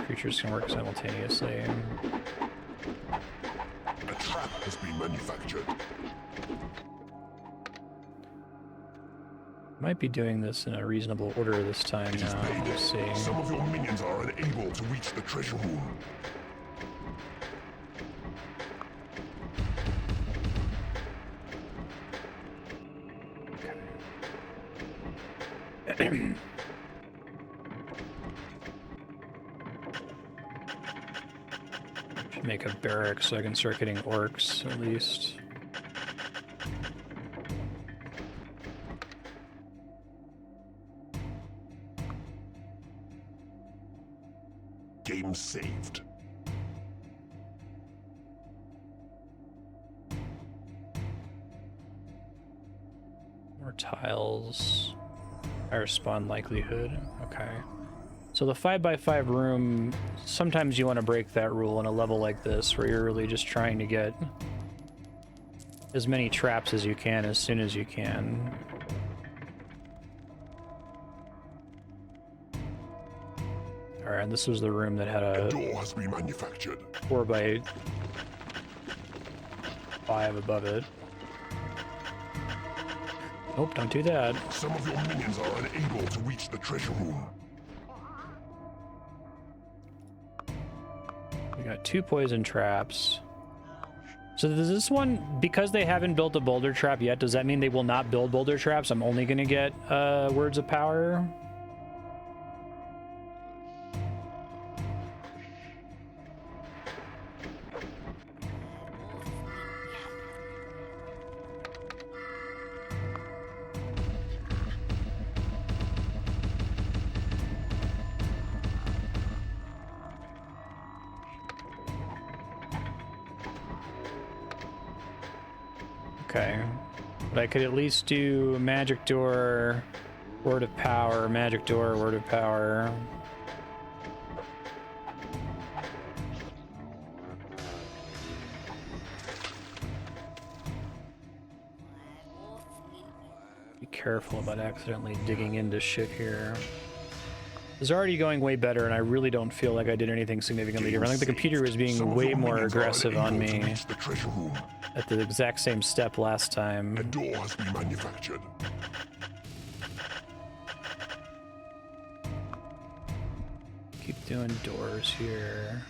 Creatures can work simultaneously. A trap has been manufactured. Might be doing this in a reasonable order this time It is now. paid. Let's see. Some of your minions are unable to reach the treasure room. Should make a barrack so I can start getting orcs, at least. Game saved. tiles. Higher spawn likelihood. Okay. So the 5x5 room, sometimes you want to break that rule in a level like this where you're really just trying to get as many traps as you can as soon as you can. Alright, and this was the room that had a door has been manufactured. 4x5 above it. Nope, don't do that. Some of your minions are unable to reach the treasure room. We got 2 poison traps. So does this one, because they haven't built a boulder trap yet, does that mean they will not build boulder traps? I'm only gonna get words of power? Okay, but I could at least do magic door, word of power, magic door, word of power. Be careful about accidentally digging into shit here. It's already going way better, and I really don't feel like I did anything significantly different. I think the computer was being way more aggressive on me at the exact same step last time. A door has been manufactured. Keep doing doors here.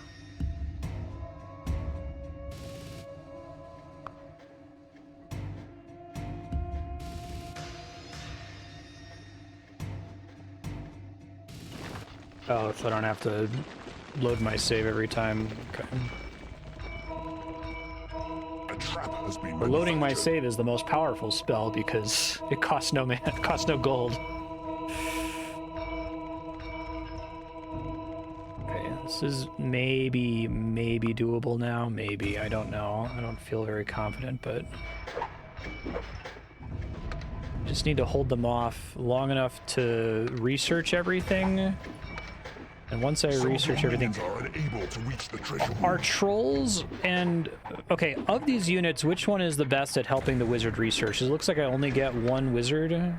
Oh, so I don't have to load my save every time. Okay. A trap has been But loading my manufactured. save is the most powerful spell because it costs no mana, it costs no gold. Okay, this is maybe doable now. Maybe, I don't know. I don't feel very confident, but just need to hold them off long enough to research everything. And once I research everything, Are unable to reach the treasure room. are trolls and okay, of these units, which one is the best at helping the wizard research? It looks like I only get one wizard. A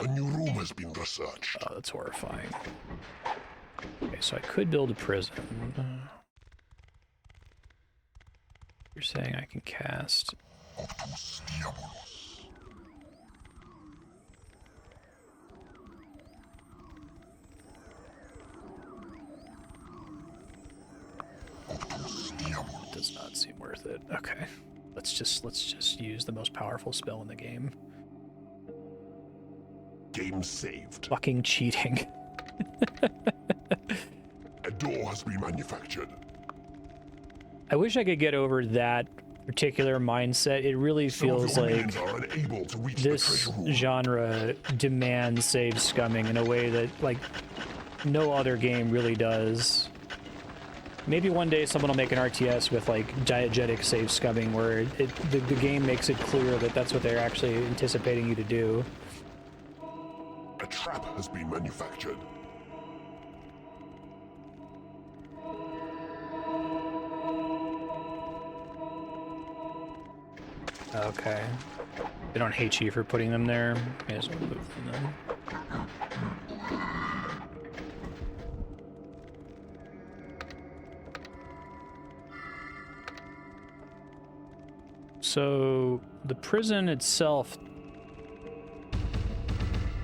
new room has been researched. Oh, that's horrifying. Okay, so I could build a prison. You're saying I can cast. Optus Diabolus. Optus Diabolus. Does not seem worth it. Okay. Let's just use the most powerful spell in the game. Game saved. Fucking cheating. A door has been manufactured. I wish I could get over that particular mindset. It really feels Some of your like minions are unable to reach the this treasure room. genre demands save scumming in a way that like no other game really does. Maybe one day someone will make an RTS with like diegetic save scumming where the game makes it clear that that's what they're actually anticipating you to do. A trap has been manufactured. Okay. They don't hate you for putting them there. May as well move them then. So the prison itself,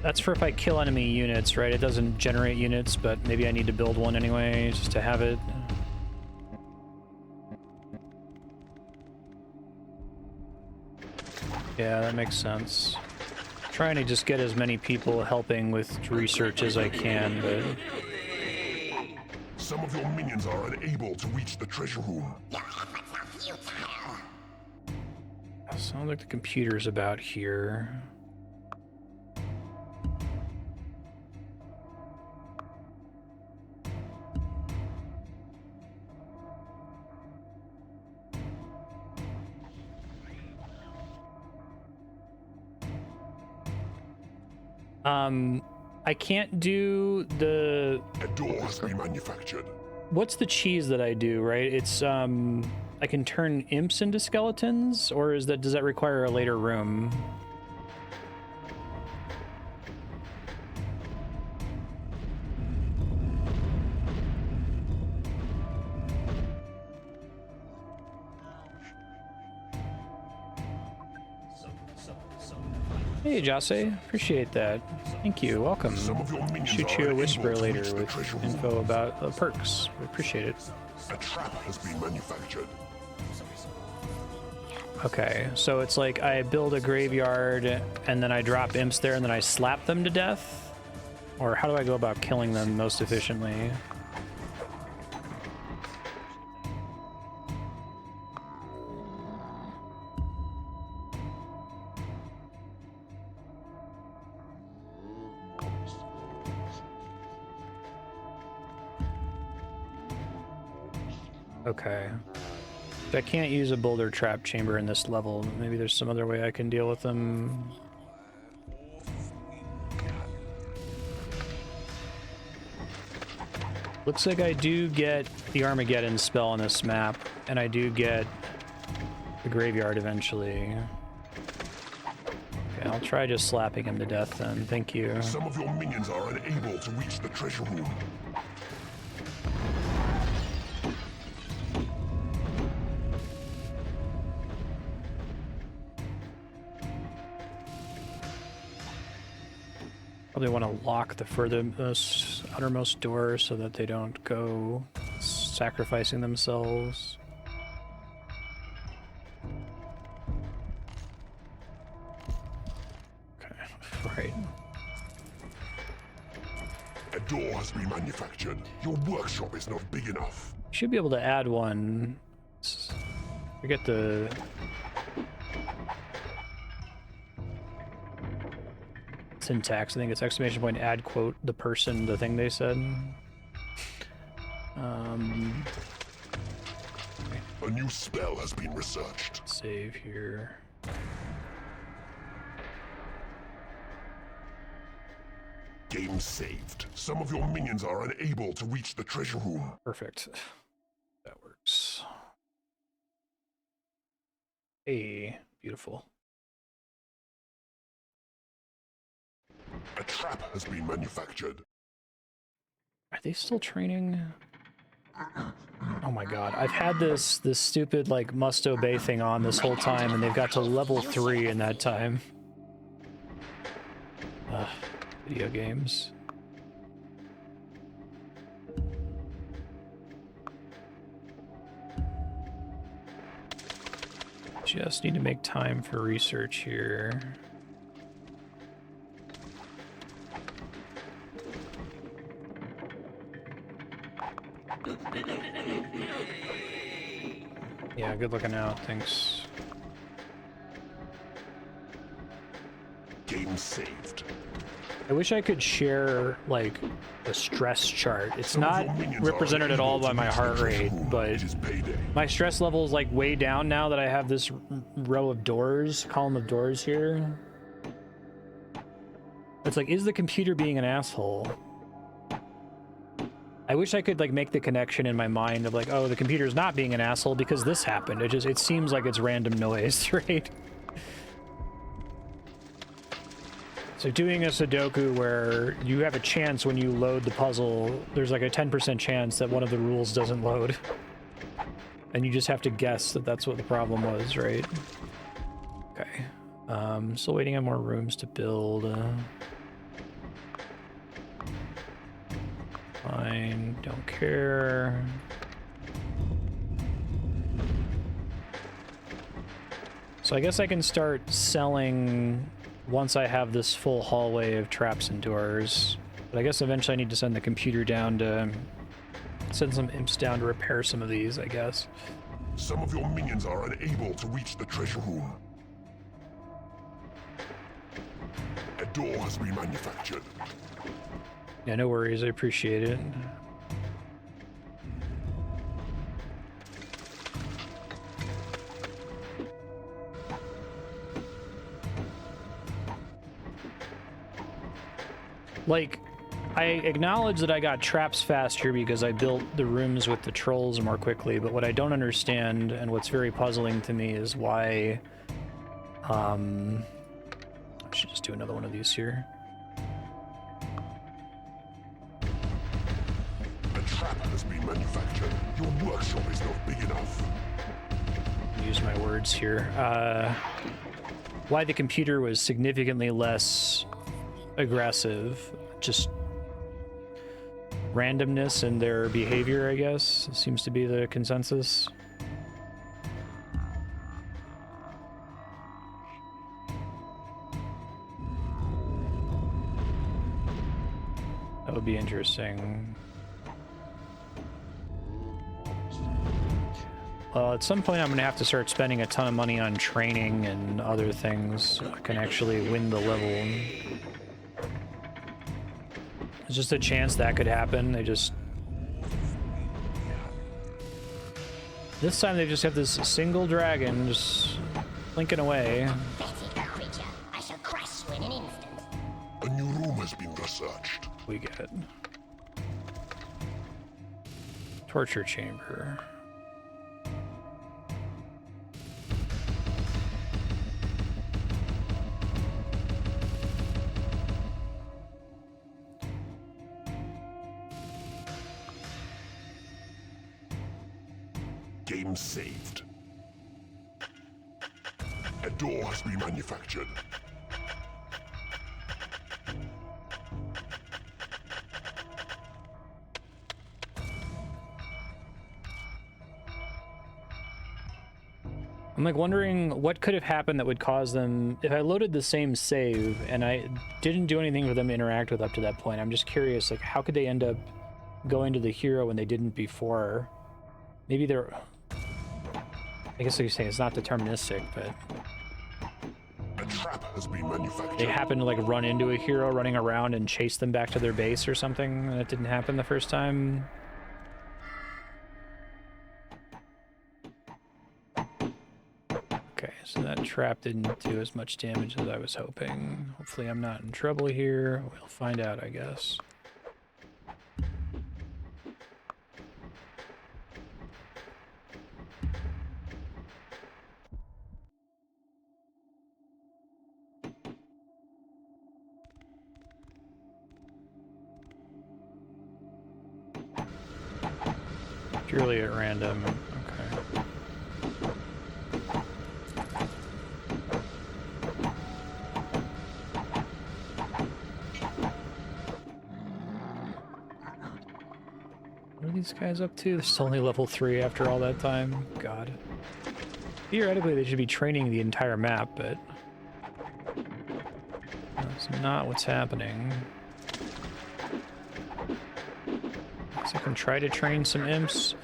that's for if I kill enemy units, right? It doesn't generate units, but maybe I need to build one anyway just to have it. Yeah, that makes sense. Trying to just get as many people helping with research as I can, but Some of your minions are unable to reach the treasure room. sounds like the computer's about here. I can't do the... A door has been manufactured. What's the cheese that I do, right? It's, I can turn imps into skeletons, or does that require a later room? Hey, Jase, appreciate that. Thank you, welcome. Some of your minions Shoot are you a unable whisper to later reach the with treasure room. info about perks. We appreciate it. A trap has been manufactured. Okay, so it's like I build a graveyard and then I drop imps there and then I slap them to death? Or how do I go about killing them most efficiently? Okay. I can't use a boulder trap chamber in this level. Maybe there's some other way I can deal with them. Looks like I do get the Armageddon spell on this map, and I do get the graveyard eventually. Okay, I'll try just slapping him to death then. Thank you. Some of your minions are unable to reach the treasure room. Probably want to lock the furthermost, outermost door so that they don't go sacrificing themselves. Okay, right. A door has been manufactured. Your workshop is not big enough. Should be able to add one. Forget the... syntax. I think it's exclamation point add quote the person, the thing they said. A new spell has been researched. Save here. Game saved. Some of your minions are unable to reach the treasure room. Perfect. That works. Hey, beautiful. A trap has been manufactured. Are they still training? Oh my god, I've had this stupid like must obey thing on this whole time and they've got to level 3 in that time. Video games. Just need to make time for research here. Yeah, good looking out, thanks. Game saved. I wish I could share, like, a stress chart. It's not represented at all by my heart rate, but my stress level is, like, way down now that I have this row of doors, column of doors here. It's like, is the computer being an asshole? I wish I could like make the connection in my mind of like, oh, the computer's not being an asshole because this happened. It seems like it's random noise, right? So doing a Sudoku where you have a chance when you load the puzzle, there's like a 10% chance that one of the rules doesn't load. And you just have to guess that that's what the problem was, right? Okay. Still waiting on more rooms to build. Fine, don't care. So I guess I can start selling once I have this full hallway of traps and doors. But I guess eventually I need to send the computer down to... send some imps down to repair some of these, I guess. Some of your minions are unable to reach the treasure room. A door has been manufactured. Yeah, no worries, I appreciate it. Like, I acknowledge that I got traps faster because I built the rooms with the trolls more quickly, but what I don't understand and what's very puzzling to me is why... I should just do another one of these here. A trap has been manufactured. Your workshop is not big enough. Use my words here. Why the computer was significantly less aggressive. Just randomness in their behavior, I guess, seems to be the consensus. That would be interesting. Well, at some point I'm going to have to start spending a ton of money on training and other things so I can actually win the level. There's just a chance that could happen. They just... This time they just have this single dragon just blinking away. Basic creature. I shall crush you in an instant. A new room has been researched. We get it. Torture chamber. Game saved. A door has been manufactured. I'm like wondering what could have happened that would cause them, if I loaded the same save and I didn't do anything for them to interact with up to that point. I'm just curious, like, how could they end up going to the hero when they didn't before? Maybe they're, I guess you're saying it's not deterministic, but A trap has been manufactured. they happen to like run into a hero running around and chase them back to their base or something, and it didn't happen the first time. Okay, so that trap didn't do as much damage as I was hoping. Hopefully I'm not in trouble here. We'll find out, I guess. Purely at random. Okay. What are these guys up to? This is only level 3 after all that time. God. Theoretically, they should be training the entire map, but that's not what's happening. So I can try to train some imps.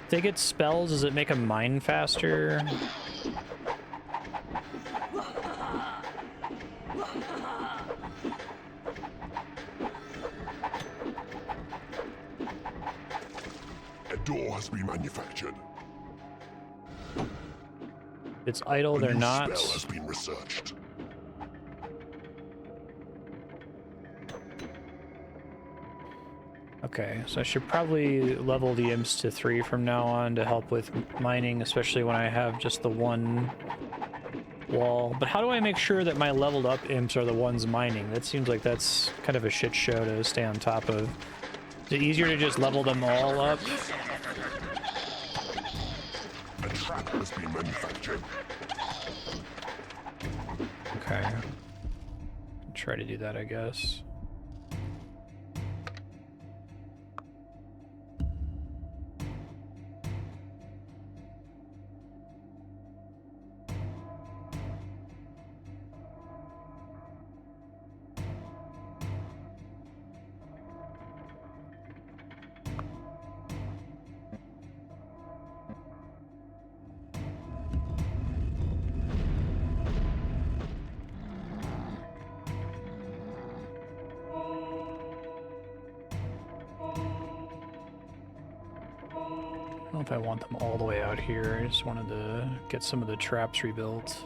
If they get spells, does it make them mine faster? A door has been manufactured. It's idle, they're A new not. spell has been researched. Okay, so I should probably level the imps to 3 from now on to help with mining, especially when I have just the one wall. But how do I make sure that my leveled up imps are the ones mining? That seems like that's kind of a shit show to stay on top of. Is it easier to just level them all up? A trap has been manufactured. Okay. Try to do that, I guess. I don't know if I want them all the way out here. I just wanted to get some of the traps rebuilt.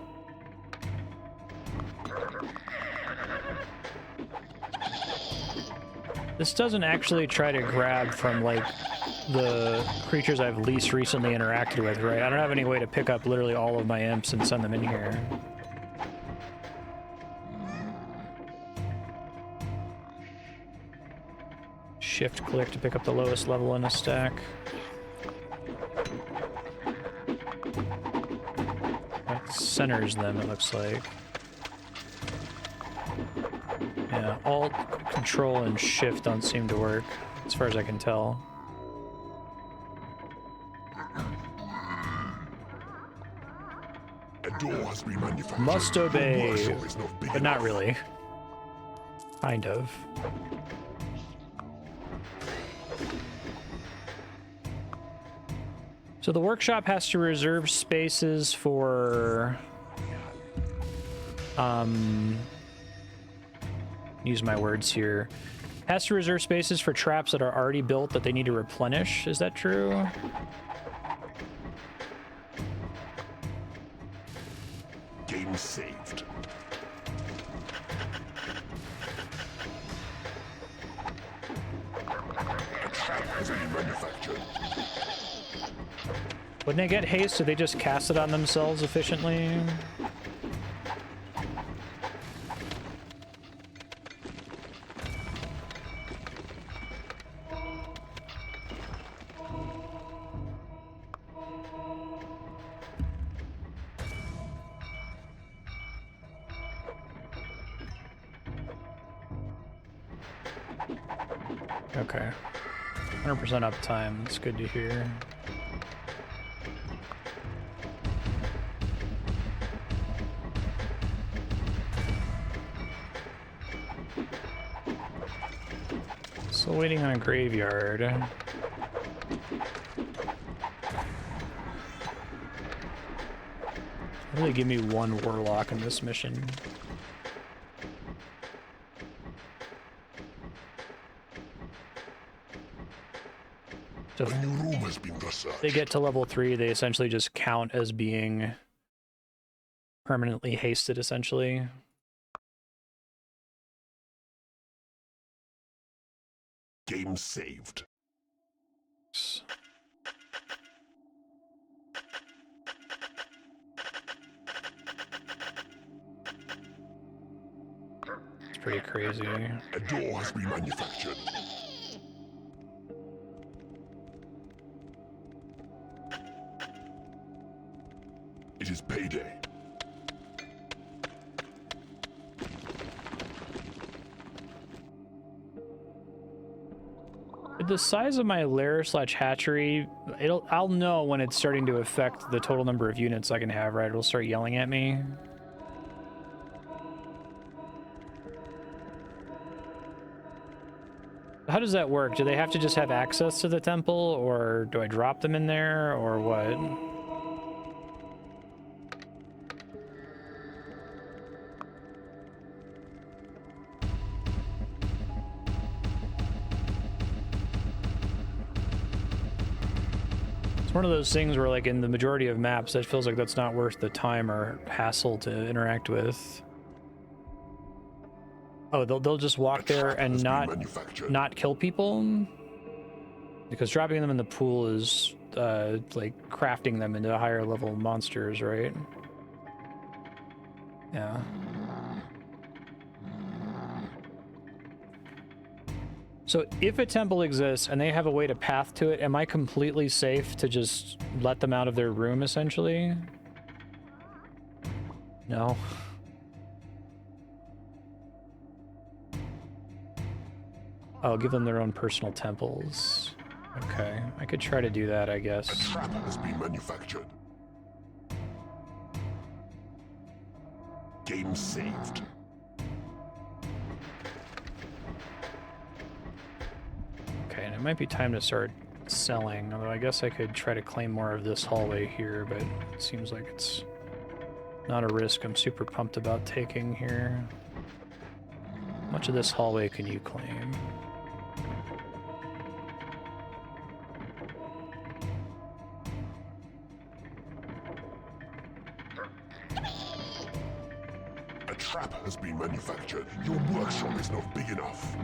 This doesn't actually try to grab from, like, the creatures I've least recently interacted with, right? I don't have any way to pick up literally all of my imps and send them in here. Shift click to pick up the lowest level in a stack. That centers them, it looks like. Yeah, Alt, Control, and Shift don't seem to work, as far as I can tell. A door has been manufactured. Must Your obey, workshop is not big but not enough. really. Kind of. So the workshop has to reserve spaces for... use my words here. Has to reserve spaces for traps that are already built that they need to replenish. Is that true? Game saved. A trap has been manufactured. When they get haste, do they just cast it on themselves efficiently? Okay. 100% uptime. That's good to hear. Still waiting on a graveyard. Really give me one warlock in this mission. So A new room has been researched. if they get to level 3, they essentially just count as being permanently hasted, essentially. Game saved. It's pretty crazy. A door has been manufactured. It is payday. With the size of my lair/hatchery, I'll know when it's starting to affect the total number of units I can have, right? It'll start yelling at me. How does that work? Do they have to just have access to the temple, or do I drop them in there, or what? It's one of those things where, like, in the majority of maps, it feels like that's not worth the time or hassle to interact with. Oh, they'll just walk there and not kill people? Because dropping them in the pool is, like, crafting them into higher level monsters, right? Yeah. So if a temple exists and they have a way to path to it, am I completely safe to just let them out of their room, essentially? No. Oh, give them their own personal temples. Okay, I could try to do that, I A guess. trap has been manufactured. Game saved. Okay, and it might be time to start selling, although I guess I could try to claim more of this hallway here, but it seems like it's not a risk I'm super pumped about taking here. How much of this hallway can you claim? A trap has been manufactured. Your workshop is not big enough.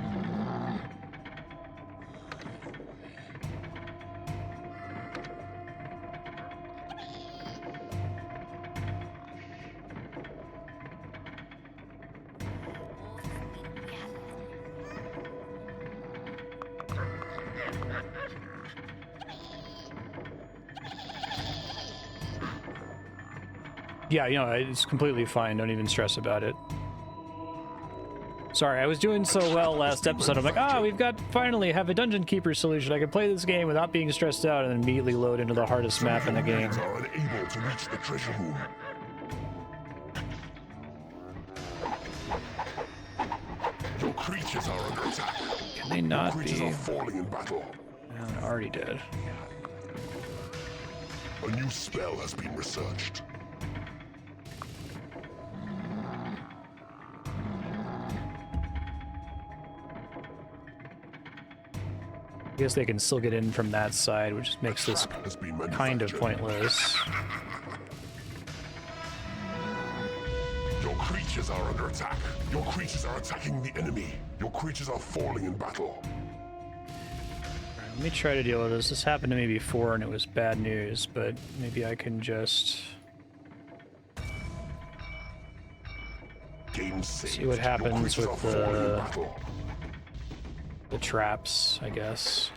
Yeah, you know, it's completely fine. Don't even stress about it. Sorry, I was doing so well last episode. I'm like, we've got finally have a dungeon keeper solution. I can play this game without being stressed out, and then immediately load into the hardest map in the game. Are unable to reach the treasure room. Your creatures are under attack. Can they not Your creatures be? are falling in battle. I already did. A new spell has been researched. I guess they can still get in from that side, which makes this kind of pointless. Your creatures are under attack. Your creatures are attacking the enemy. Your creatures are falling in battle. Let me try to deal with this. This happened to me before and it was bad news, but maybe I can just see what happens with the traps, I guess.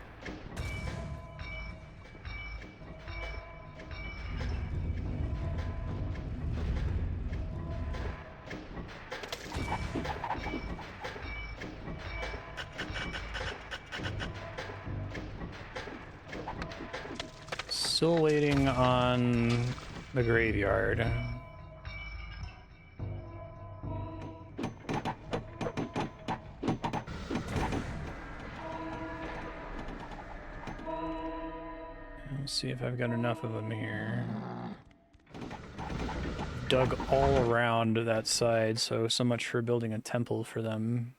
Still waiting on the graveyard. Let's see if I've got enough of them here. Dug all around that side, so much for building a temple for them.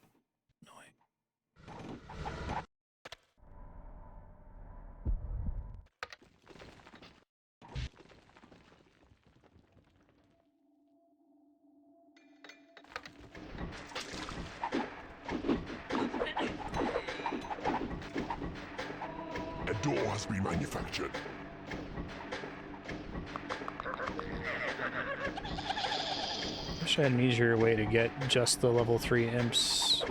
A door has been manufactured. Wish I had an easier way to get just the level 3 imps.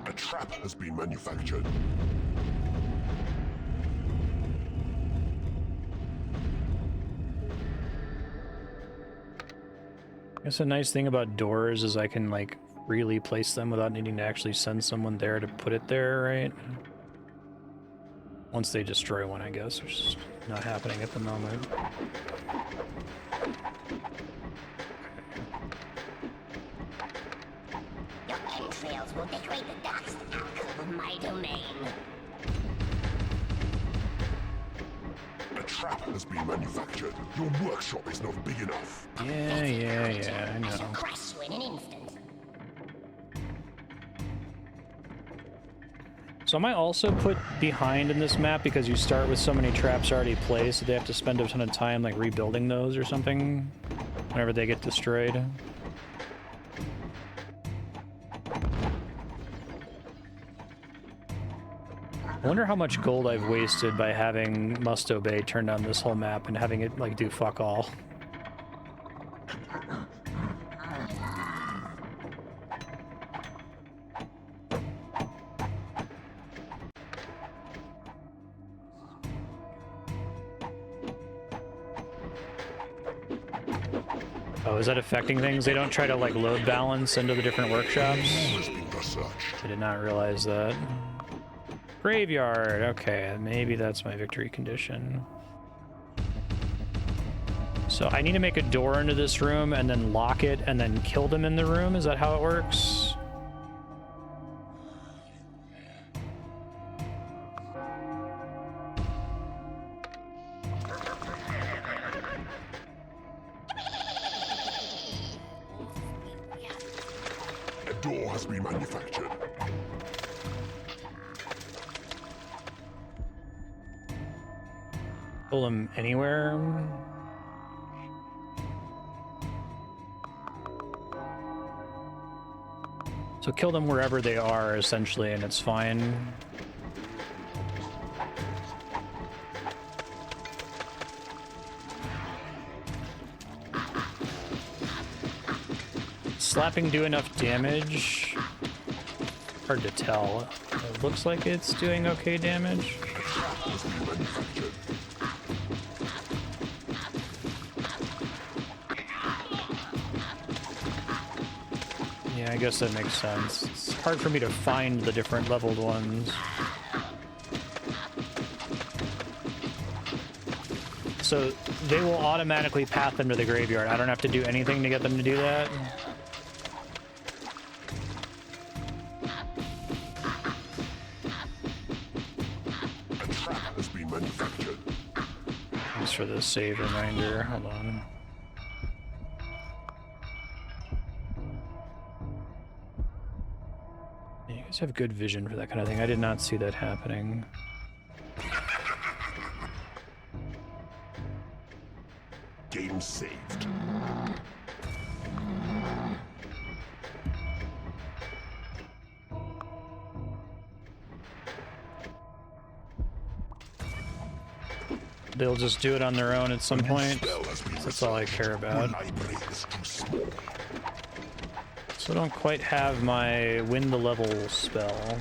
A trap has been manufactured. I guess a nice thing about doors is I can, like, really place them without needing to actually send someone there to put it there, right? Once they destroy one, I guess, which is not happening at the moment. Your entrails will decorate the darkest alcove of my domain. A trap has been manufactured. Your workshop is not big enough. Yeah, I I shall know. crush you in an instant. So am I also put behind in this map because you start with so many traps already placed, so they have to spend a ton of time, like, rebuilding those or something whenever they get destroyed? I wonder how much gold I've wasted by having Must Obey turned on this whole map and having it, like, do fuck all. Oh, is that affecting things? They don't try to, like, load balance into the different workshops? Has been researched. I did not realize that. Graveyard, okay, maybe that's my victory condition. So I need to make a door into this room and then lock it and then kill them in the room? Is that how it works? A door has been manufactured. Pull them anywhere? So kill them wherever they are, essentially, and it's fine. slapping do enough damage? Hard to tell. It looks like it's doing okay damage. Yeah, I guess that makes sense. It's hard for me to find the different leveled ones. So they will automatically path them to the graveyard. I don't have to do anything to get them to do that. A trap has been manufactured. Thanks for the save reminder. Hold on. You guys have good vision for that kind of thing. I did not see that happening. Game saved. They'll just do it on their own at some point. That's all I care about. So I don't quite have my win the level spell.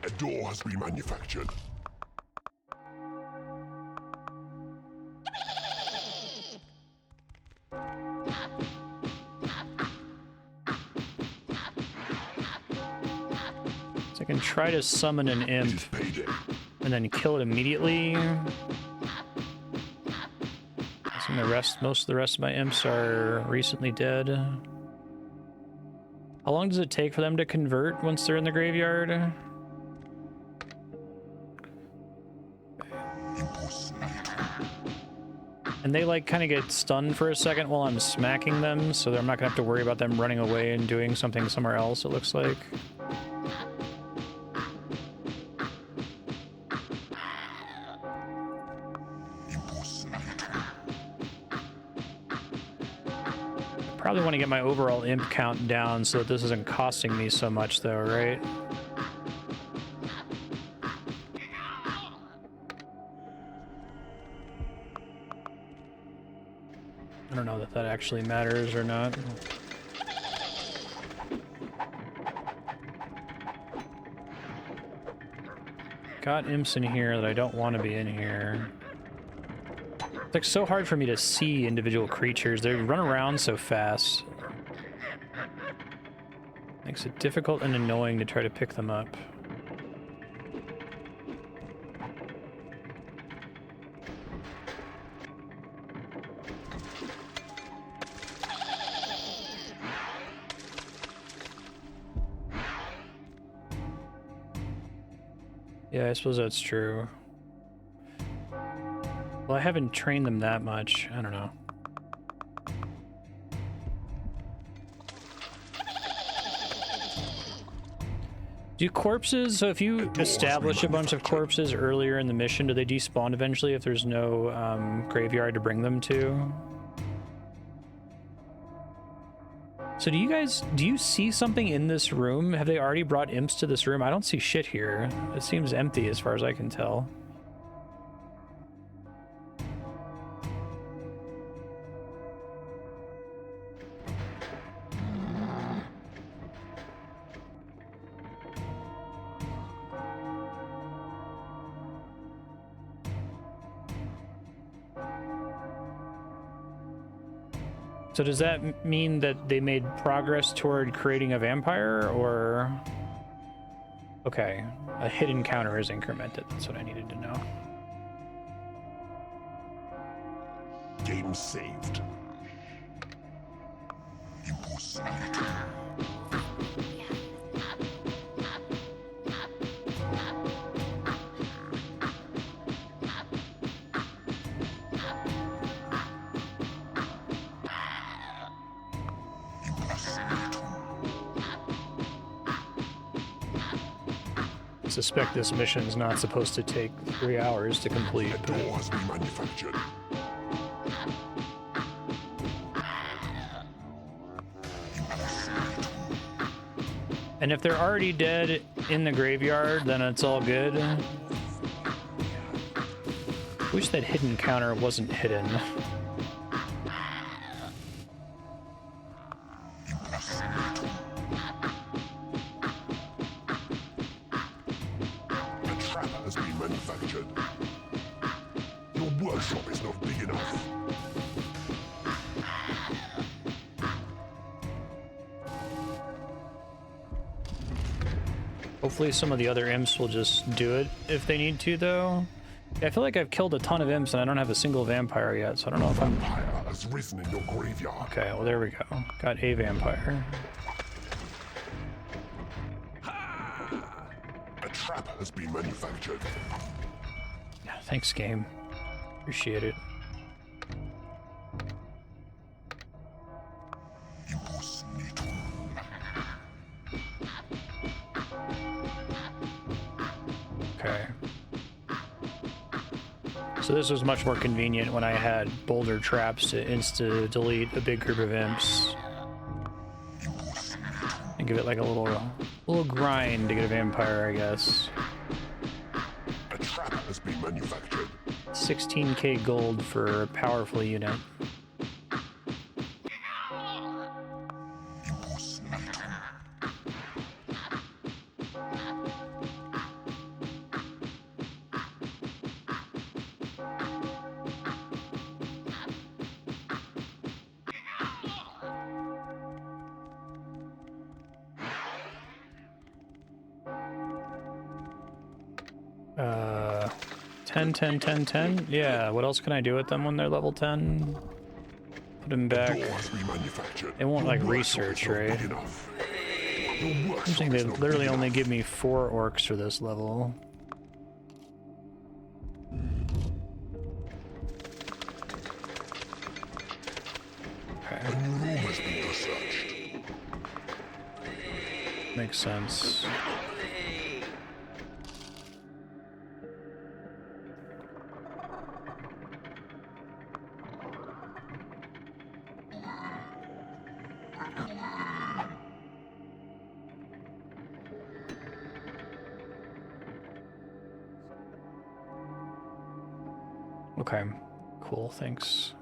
A door has been manufactured. So I can try to summon an imp and then kill it immediately. And most of the rest of my imps are recently dead. How long does it take for them to convert once they're in the graveyard? And they like kind of get stunned for a second while I'm smacking them, so I'm not gonna have to worry about them running away and doing something somewhere else, it looks like. Probably want to get my overall imp count down so that this isn't costing me so much though, right? I don't know that that actually matters or not. Got imps in here that I don't want to be in here. It's like so hard for me to see individual creatures. They run around so fast. Makes it difficult and annoying to try to pick them up. Yeah, I suppose that's true. Well, I haven't trained them that much. I don't know. Do corpses, so if you establish a bunch of corpses earlier in the mission, do they despawn eventually if there's no graveyard to bring them to? So do you see something in this room? Have they already brought imps to this room? I don't see shit here. It seems empty as far as I can tell. So does that mean that they made progress toward creating a vampire, or... Okay, a hidden counter is incremented. That's what I needed to know. Game saved. I suspect this mission is not supposed to take 3 hours to complete. A door has been manufactured. And if they're already dead in the graveyard, then it's all good. Wish that hidden counter wasn't hidden. manufactured. Your workshop is not big enough. Hopefully some of the other imps will just do it if they need to, though. I feel like I've killed a ton of imps and I don't have a single vampire yet, so I don't know if I'm... Vampire has risen in your graveyard. Okay, well there we go. Got a vampire. A trap has been manufactured. Yeah, thanks, game. Appreciate it. Okay. So this was much more convenient when I had boulder traps to insta-delete a big group of imps. And give it like a little grind to get a vampire, I guess. A trap has been manufactured. 16k gold for a powerful unit. Uh, 10, 10, 10, 10? Yeah, what else can I do with them when they're level 10? Put them back. They won't, like, research, right? I'm saying they literally only give me 4 orcs for this level. Okay. Makes sense. Okay, cool, thanks.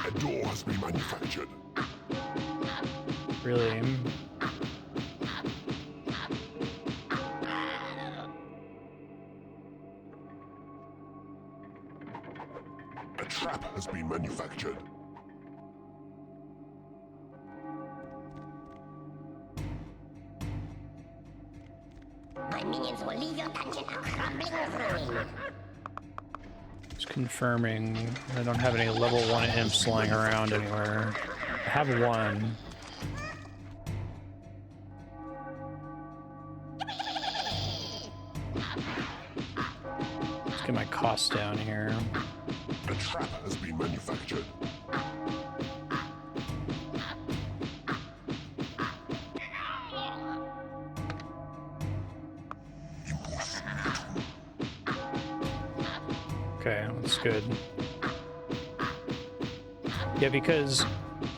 A door has been manufactured. Really? A trap has been manufactured. My minions will leave your dungeon a crumbling ruin. Just confirming I don't have any level 1 imps lying around anywhere. I have one. Let's get my costs down here. A trap has been manufactured. Okay, that's good. Yeah, because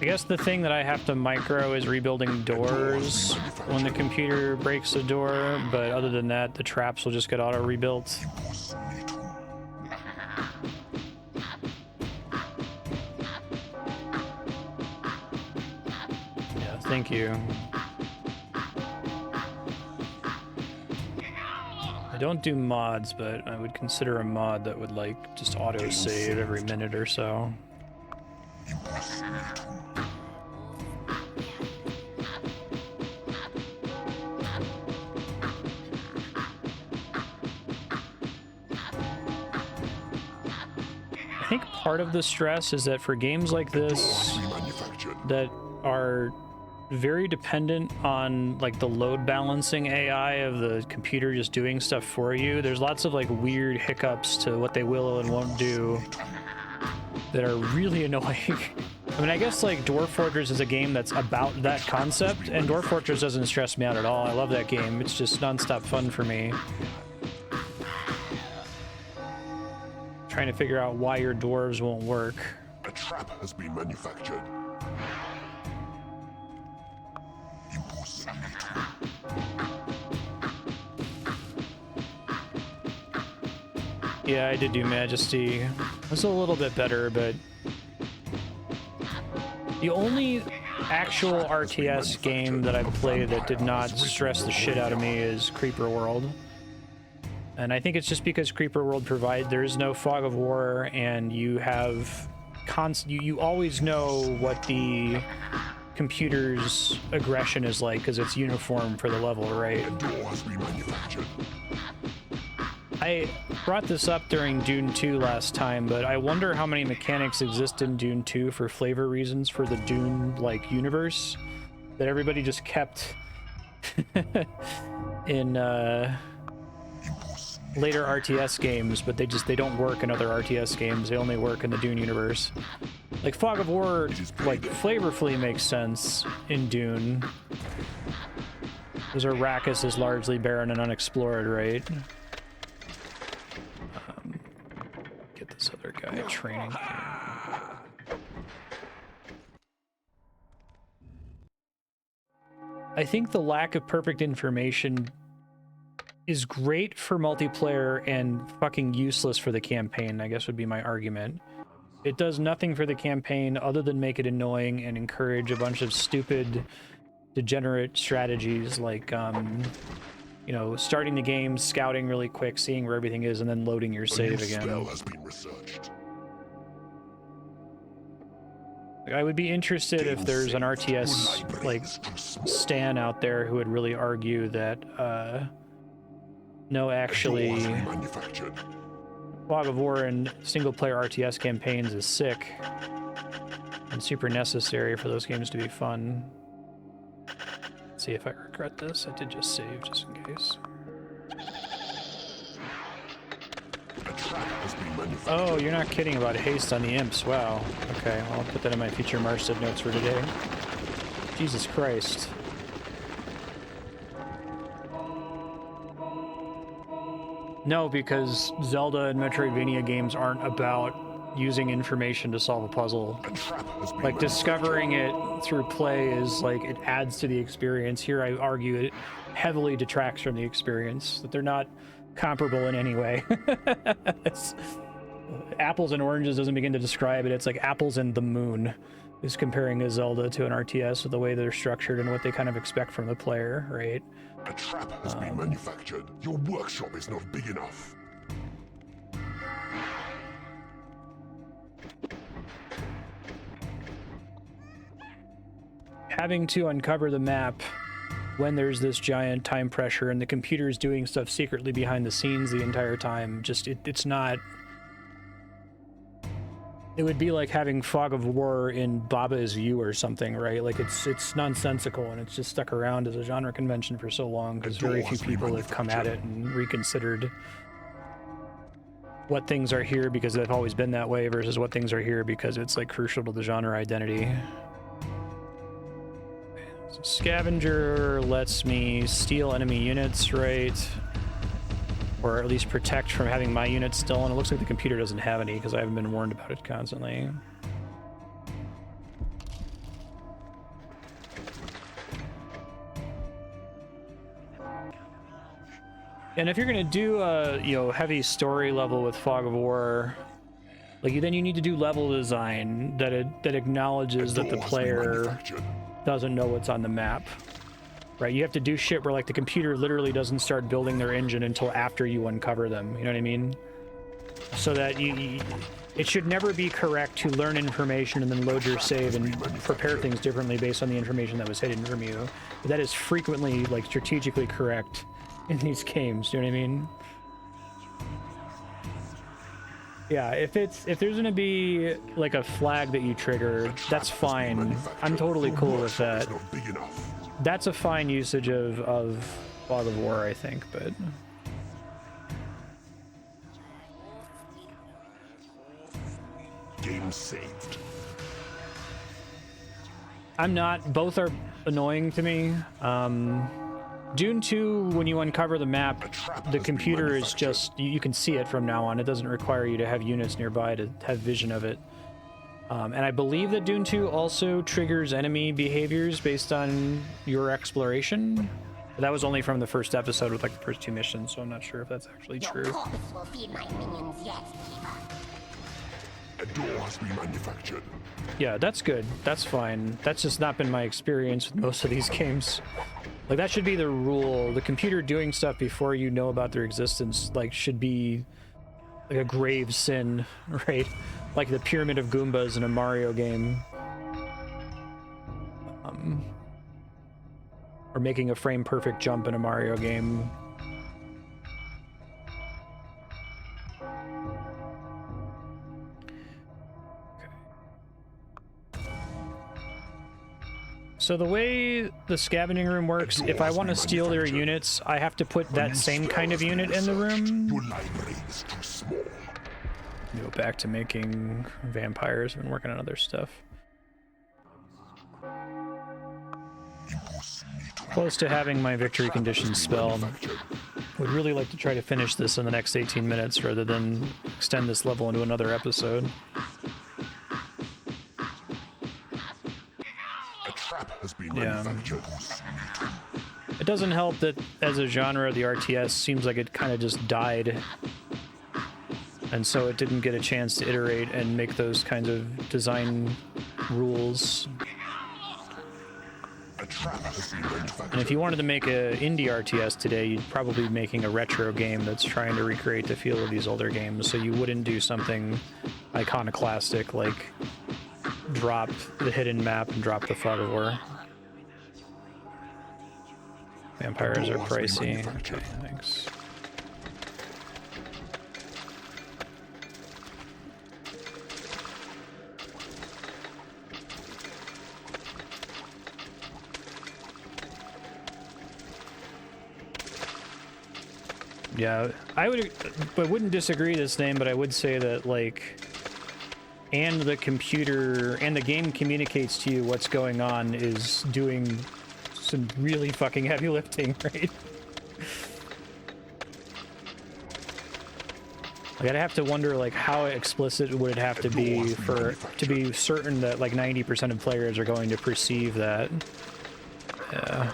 I guess the thing that I have to micro is rebuilding doors when the computer breaks a door, but other than that, the traps will just get auto-rebuilt. Yeah, thank you. I don't do mods, but I would consider a mod that would, like, just auto-save every minute or so. I think part of the stress is that for games like this that are very dependent on like the load balancing AI of the computer just doing stuff for you, there's lots of like weird hiccups to what they will and won't do that are really annoying. I mean, I guess like Dwarf Fortress is a game that's about that concept, and Dwarf Fortress doesn't stress me out at all. I love that game. It's just nonstop fun for me. Trying to figure out why your dwarves won't work. A trap has been manufactured. Yeah, I did do Majesty. It was a little bit better, but the only actual RTS game that I've played that did not stress the shit out of me is Creeper World. And I think it's just because Creeper World there is no fog of war, and you have you always know what the computer's aggression is like because it's uniform for the level, right? I brought this up during Dune 2 last time, but I wonder how many mechanics exist in Dune 2 for flavor reasons for the Dune-like universe that everybody just kept in later RTS games, but they don't work in other RTS games. They only work in the Dune universe. Like Fog of War, like flavorfully makes sense in Dune, because Arrakis is largely barren and unexplored, right? Get this other guy training. I think the lack of perfect information is great for multiplayer and fucking useless for the campaign, I guess would be my argument. It does nothing for the campaign other than make it annoying and encourage a bunch of stupid, degenerate strategies like, you know, starting the game, scouting really quick, seeing where everything is, and then loading your save again. Spell has been researched. I would be interested if there's an RTS, like, stan out there who would really argue that, no, actually, Fog of War and single-player RTS campaigns is sick and super necessary for those games to be fun. Let's see if I regret this. I did just save, just in case. Oh, you're not kidding about haste on the Imps. Wow. Okay, well, I'll put that in my future Marstead notes for today. Jesus Christ. No, because Zelda and Metroidvania games aren't about using information to solve a puzzle. Like, discovering it through play is, like, it adds to the experience. Here, I argue it heavily detracts from the experience, that they're not comparable in any way. Apples and oranges doesn't begin to describe it. It's like apples and the moon is comparing a Zelda to an RTS with the way they're structured and what they kind of expect from the player, right? A trap has been manufactured. Your workshop is not big enough. Having to uncover the map when there's this giant time pressure and the computer's doing stuff secretly behind the scenes the entire time, just it's not... It would be like having Fog of War in Baba Is You or something, right? Like, it's nonsensical, and it's just stuck around as a genre convention for so long because very few people have come at it and reconsidered what things are here because they've always been that way versus what things are here because it's, like, crucial to the genre identity. So Scavenger lets me steal enemy units, right? Or at least protect from having my units stolen. It looks like the computer doesn't have any because I haven't been warned about it constantly. And if you're gonna do a, you know, heavy story level with Fog of War, like, then you need to do level design that acknowledges that the player doesn't know what's on the map. Right, you have to do shit where, like, the computer literally doesn't start building their engine until after you uncover them, you know what I mean? So that it should never be correct to learn information and then load your save and prepare things differently based on the information that was hidden from you. But that is frequently, like, strategically correct in these games, you know what I mean? Yeah, if there's gonna be, like, a flag that you trigger, that's fine. I'm totally cool with that. That's a fine usage of Fog of War, I think, but... Game saved. I'm not. Both are annoying to me. Dune 2, when you uncover the map, the computer is just... You can see it from now on. It doesn't require you to have units nearby to have vision of it. And I believe that Dune 2 also triggers enemy behaviors based on your exploration. But that was only from the first episode with, like, the first 2 missions, so I'm not sure if that's actually true. Your corpse will feed my minions yet, Keeper. A door has been manufactured. Yeah, that's good. That's fine. That's just not been my experience with most of these games. Like, that should be the rule. The computer doing stuff before you know about their existence, like, should be like a grave sin, right? Like the pyramid of Goombas in a Mario game. Or making a frame-perfect jump in a Mario game. So the way the scavenging room works, if I want to steal their units, I have to put that same kind of unit in the room. Your library is too small. Go back to making vampires. I've been working on other stuff. Close to having my victory condition spell. Would really like to try to finish this in the next 18 minutes rather than extend this level into another episode. A trap has been manufactured. It doesn't help that as a genre, the RTS seems like it kind of just died. And so it didn't get a chance to iterate and make those kinds of design rules. A trap has been manufactured. And if you wanted to make an indie RTS today, you'd probably be making a retro game that's trying to recreate the feel of these older games, so you wouldn't do something iconoclastic like drop the hidden map and drop the fog of war. Vampires are pricey. Okay, thanks. Yeah, I wouldn't disagree this name, but I would say that, like, and the computer and the game communicates to you what's going on is doing some really fucking heavy lifting, right? Like, I'd have to wonder, like, how explicit would it have to be to be certain that, like, 90% of players are going to perceive that. Yeah.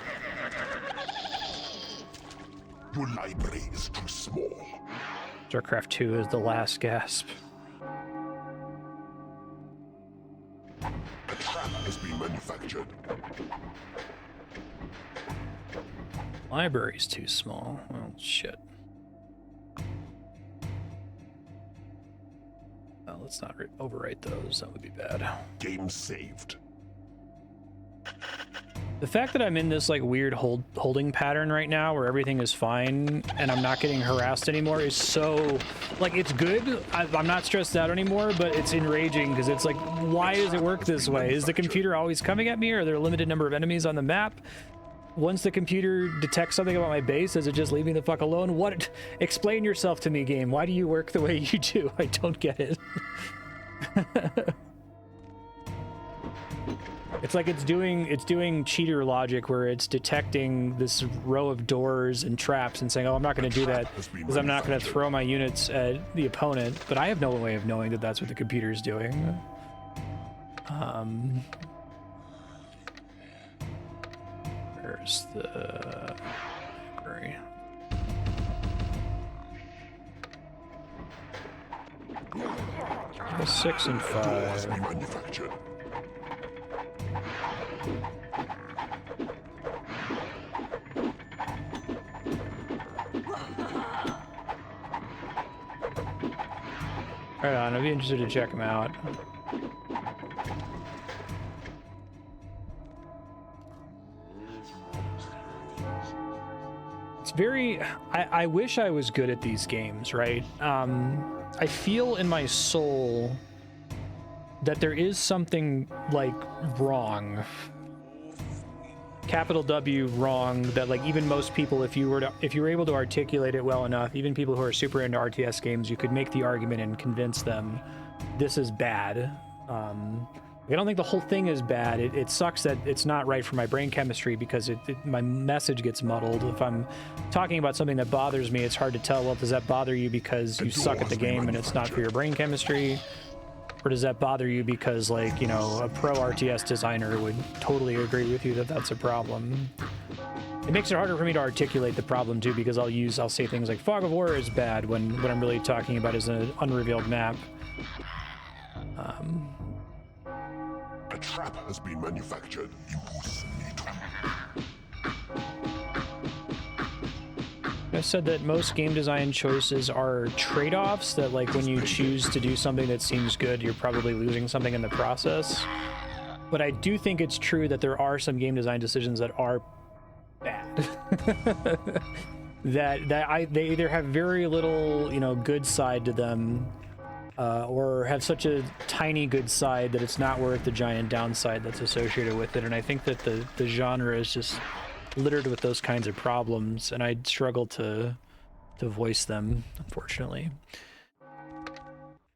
Your library is too small. StarCraft 2 is the last gasp. A trap has been manufactured. Library's too small. Well, shit. Well, let's not overwrite those. That would be bad. Game saved. The fact that I'm in this, like, weird holding pattern right now where everything is fine and I'm not getting harassed anymore is so, like, it's good. I'm not stressed out anymore, but it's enraging because it's like, why does it work this way? Is the computer always coming at me, or are there a limited number of enemies on the map? Once the computer detects something about my base, does it just leave me the fuck alone? What? Explain yourself to me, game. Why do you work the way you do? I don't get it. It's like it's doing cheater logic where it's detecting this row of doors and traps and saying, oh, I'm not going to do that because I'm not going to throw my units at the opponent. But I have no way of knowing that that's what the computer is doing. Where's the library? A 6 and 5. Right on, I'd be interested to check them out. It's very... I wish I was good at these games, right? I feel in my soul that there is something, like, wrong. Capital W wrong, that, like, even most people, if you were able to articulate it well enough, even people who are super into RTS games, you could make the argument and convince them this is bad. I don't think the whole thing is bad. It sucks that it's not right for my brain chemistry because my message gets muddled. If I'm talking about something that bothers me, it's hard to tell, well, does that bother you because you suck at the game and it's not for your brain chemistry? Or does that bother you because, like, you know, a pro RTS designer would totally agree with you that that's a problem? It makes it harder for me to articulate the problem, too, because I'll say things like, Fog of War is bad when what I'm really talking about is an unrevealed map. trap has been manufactured. Imps nitum. I said that most game design choices are trade-offs, that like when you choose to do something that seems good, you're probably losing something in the process. But I do think it's true that there are some game design decisions that are bad. They either have very little, you know, good side to them, or have such a tiny good side that it's not worth the giant downside that's associated with it. And I think that the genre is just littered with those kinds of problems, and I'd struggle to voice them, unfortunately.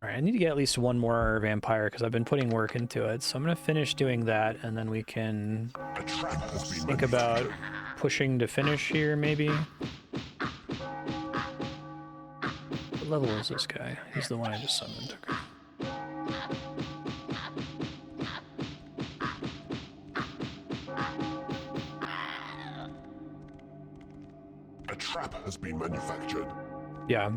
All right, I need to get at least one more vampire because I've been putting work into it. So I'm gonna finish doing that, and then we can think about pushing to finish here, maybe. What level is this guy? He's the one I just summoned. Okay. A trap has been manufactured. Yeah.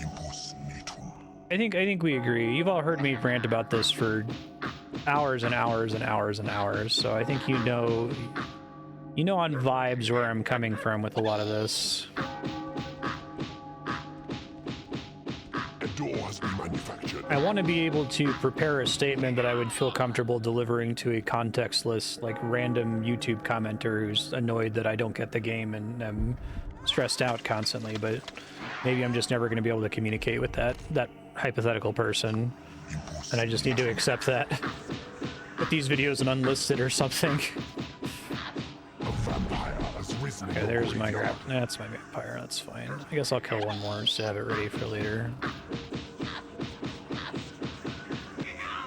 Imps nitum. I think we agree. You've all heard me rant about this for hours and hours and hours and hours, so I think you know on vibes where I'm coming from with a lot of this. A door has been manufactured. I want to be able to prepare a statement that I would feel comfortable delivering to a contextless, like, random YouTube commenter who's annoyed that I don't get the game and am stressed out constantly, but maybe I'm just never going to be able to communicate with that hypothetical person, and I just need to accept that. Put these videos in unlisted or something. A vampire has risen. Okay, there's my grab. That's my vampire. That's fine. I guess I'll kill one more just to have it ready for later.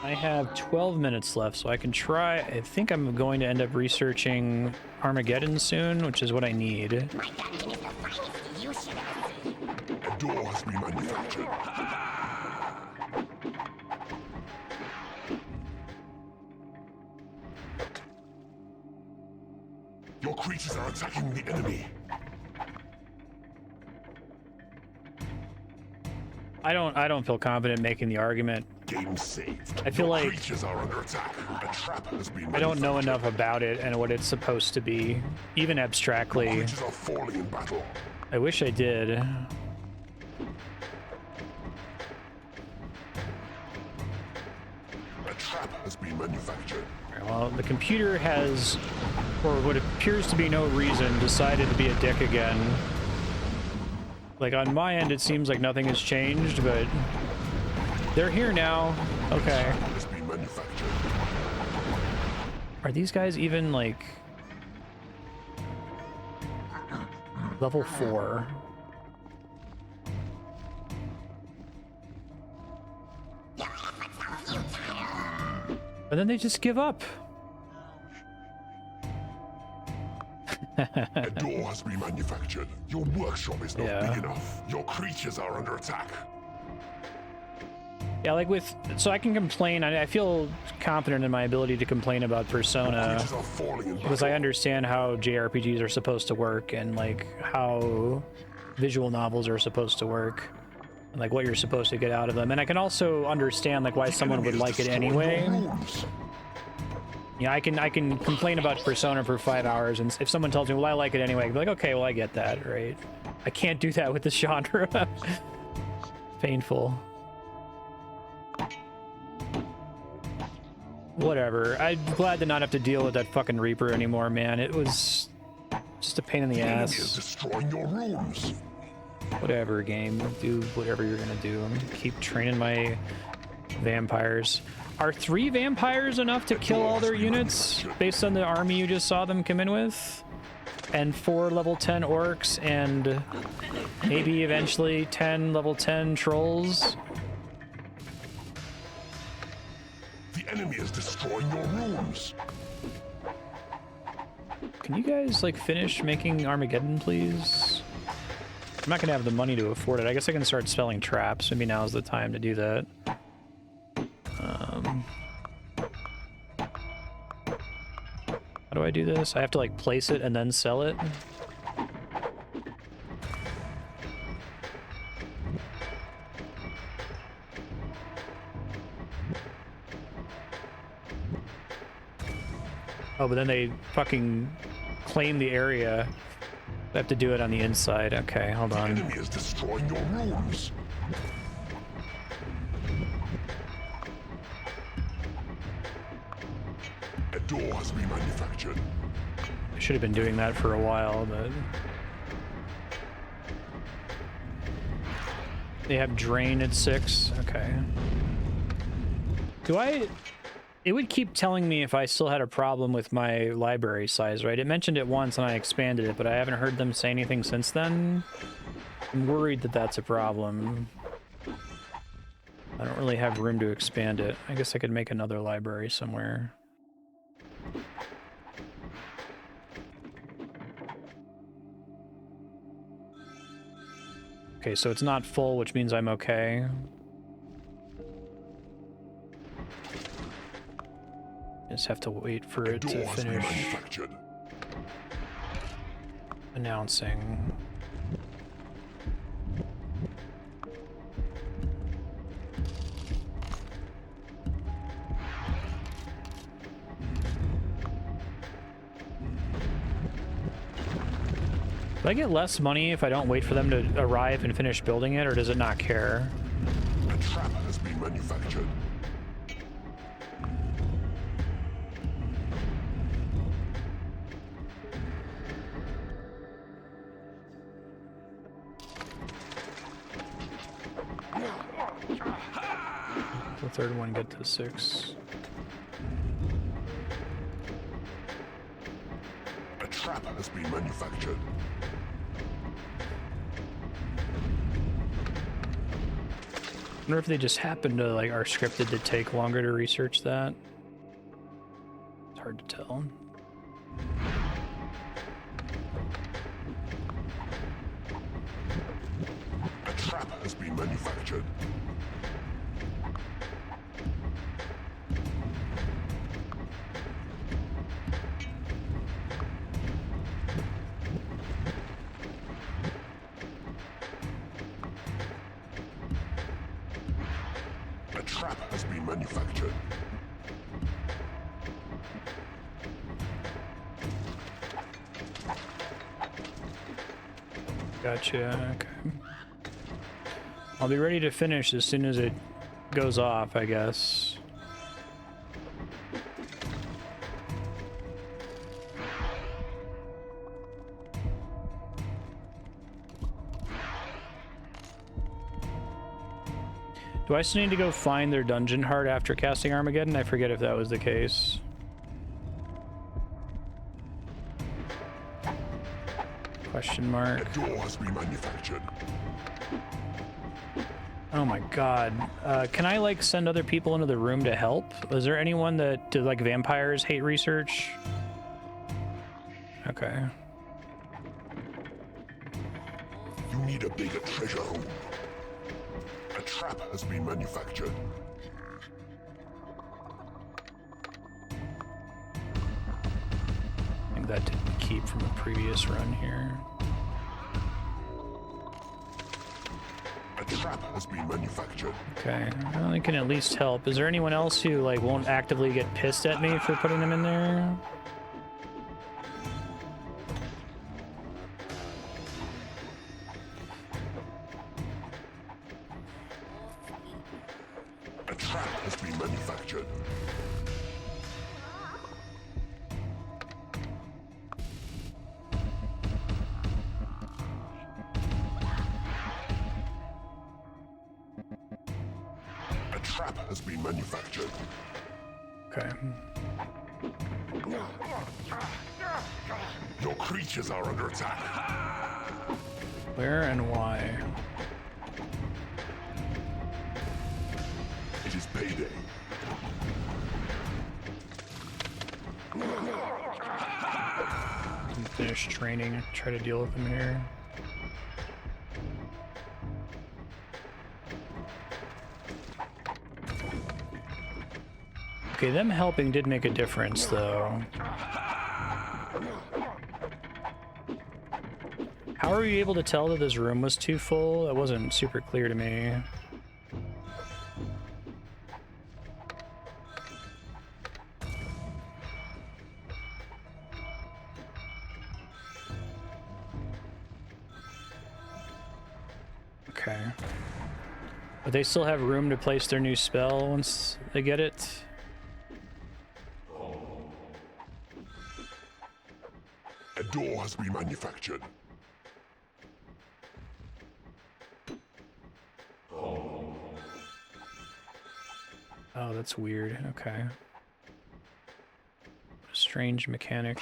I have 12 minutes left, so I can try. I think I'm going to end up researching Armageddon soon, which is what I need. My dungeon is the finest you should have. A door has been manufactured. Your creatures are attacking the enemy. I don't feel confident making the argument. Game saved. I feel Your like creatures are under attack. A trap has been I don't know manufactured. enough about it and what it's supposed to be, even abstractly. Creatures are falling in battle. I wish I did. A trap has been manufactured. Well, the computer has, for what appears to be no reason, decided to be a dick again. Like, on my end, it seems like nothing has changed, but they're here now. Okay. Has been manufactured. Are these guys even, like, level 4? And then they just give up. A door has been manufactured. Your workshop is not Yeah. big enough. Your creatures are under attack. Yeah, like so I can complain. I feel confident in my ability to complain about Persona Creatures are falling in because battle. I understand how JRPGs are supposed to work and like how visual novels are supposed to work and like what you're supposed to get out of them. And I can also understand like why someone would like it anyway. Yeah, I can complain about Persona for 5 hours, and if someone tells me, well, I like it anyway, I'd be like, okay, well, I get that, right? I can't do that with this genre. Painful. Whatever. I'm glad to not have to deal with that fucking Reaper anymore, man. It was just a pain in the The enemy is ass. destroying your rooms. Whatever, game. Do whatever you're gonna do. I'm gonna keep training my vampires. Are 3 vampires enough to kill all their units based on the army you just saw them come in with? And 4 level 10 orcs and maybe eventually 10 level 10 trolls? The enemy is destroying your rooms. Can you guys like finish making Armageddon, please? I'm not gonna have the money to afford it. I guess I can start spelling traps. Maybe now's the time to do that. How do I do this? I have to like place it and then sell it? Oh, but then they fucking claim the area. I have to do it on the inside. Okay, hold The on. enemy is destroying your rooms. A door has been manufactured. I should have been doing that for a while, but... They have drain at 6. Okay. Do I... It would keep telling me if I still had a problem with my library size, right? It mentioned it once and I expanded it, but I haven't heard them say anything since then. I'm worried that that's a problem. I don't really have room to expand it. I guess I could make another library somewhere. Okay, so it's not full, which means I'm okay. Just have to wait for it to finish announcing. Do I get less money if I don't wait for them to arrive and finish building it, or does it not care? A trap has been manufactured. The third one get to 6. A trap has been manufactured. I wonder if they just happen to, like, are scripted to take longer to research that. It's hard to tell. A trap has been manufactured. A trap has been manufactured. Gotcha, okay. I'll be ready to finish as soon as it goes off, I guess. Do I still need to go find their dungeon heart after casting Armageddon? I forget if that was the case. Question mark. A door has been manufactured. Oh my god. Can I, like, send other people into the room to help? Is there anyone that, do, like, vampires hate research? Okay. You need a bigger treasure room. A trap has been manufactured. I think that didn't keep from a previous run here. A trap has been manufactured. Okay, well, I can at least help. Is there anyone else who, like, won't actively get pissed at me for putting them in there? A trap has been manufactured. A trap has been manufactured. Okay. Your creatures are under attack. Where and why? It is payday. Finish training, try to deal with them here. Okay, them helping did make a difference, though. How are you able to tell that this room was too full? That wasn't super clear to me. Okay. But they still have room to place their new spell once they get it. A door has been manufactured. Oh, that's weird. Okay. Strange mechanic.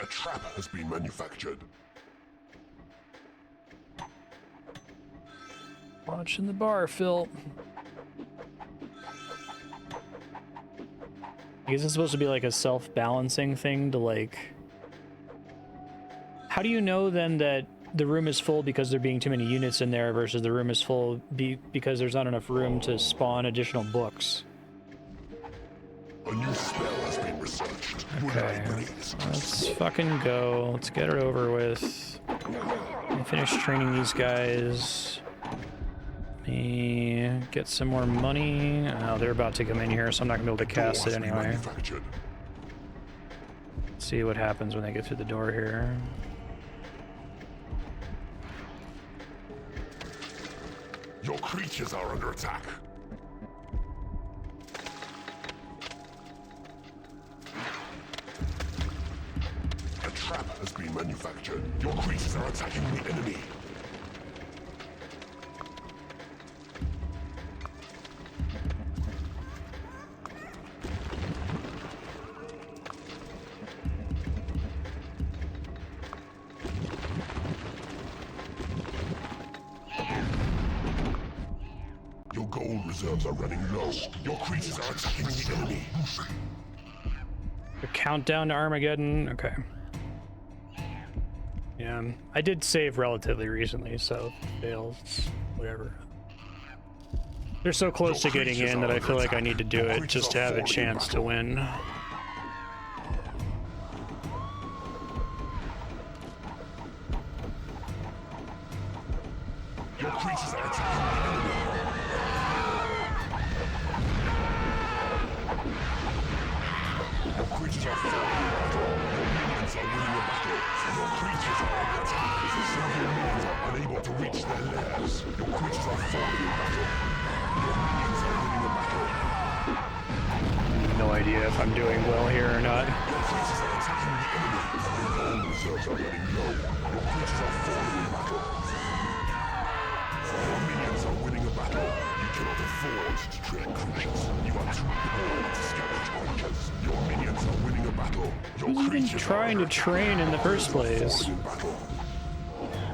A trap has been manufactured. Watching the bar, Phil. I guess it's supposed to be like a self-balancing thing to like... How do you know then that the room is full because there being too many units in there versus the room is full because there's not enough room to spawn additional books? A new spell has been researched. Okay, let's fucking go. Let's get it over with. Finish training these guys. Let me get some more money. Oh, they're about to come in here, so I'm not gonna be able to cast it anyway. Let's see what happens when they get through the door here. Your creatures are under attack. A trap has been manufactured. Your creatures are attacking the enemy. Your gold reserves are running low. Your creatures are attacking the enemy. A countdown to Armageddon. Okay. Yeah, I did save relatively recently, so fails, whatever. They're so close to getting in that I feel like I need to do it just to have a chance to win. Your creatures are attacking the enemy. Your creatures are falling in battle. Your minions are winning a battle. Your creatures are under attack. Some of your minions are unable to reach their lairs. Your creatures are falling in battle. Your minions are winning a battle. No idea if I'm doing well here or not. Your creatures are attacking the enemy. Your gold reserves are running low. Your creatures are falling in battle. Your minions are winning a battle. You cannot afford to train creatures. You are too poor to scavenge creatures. Your minions are winning a battle. Your Who's even creatures trying to train in the first place?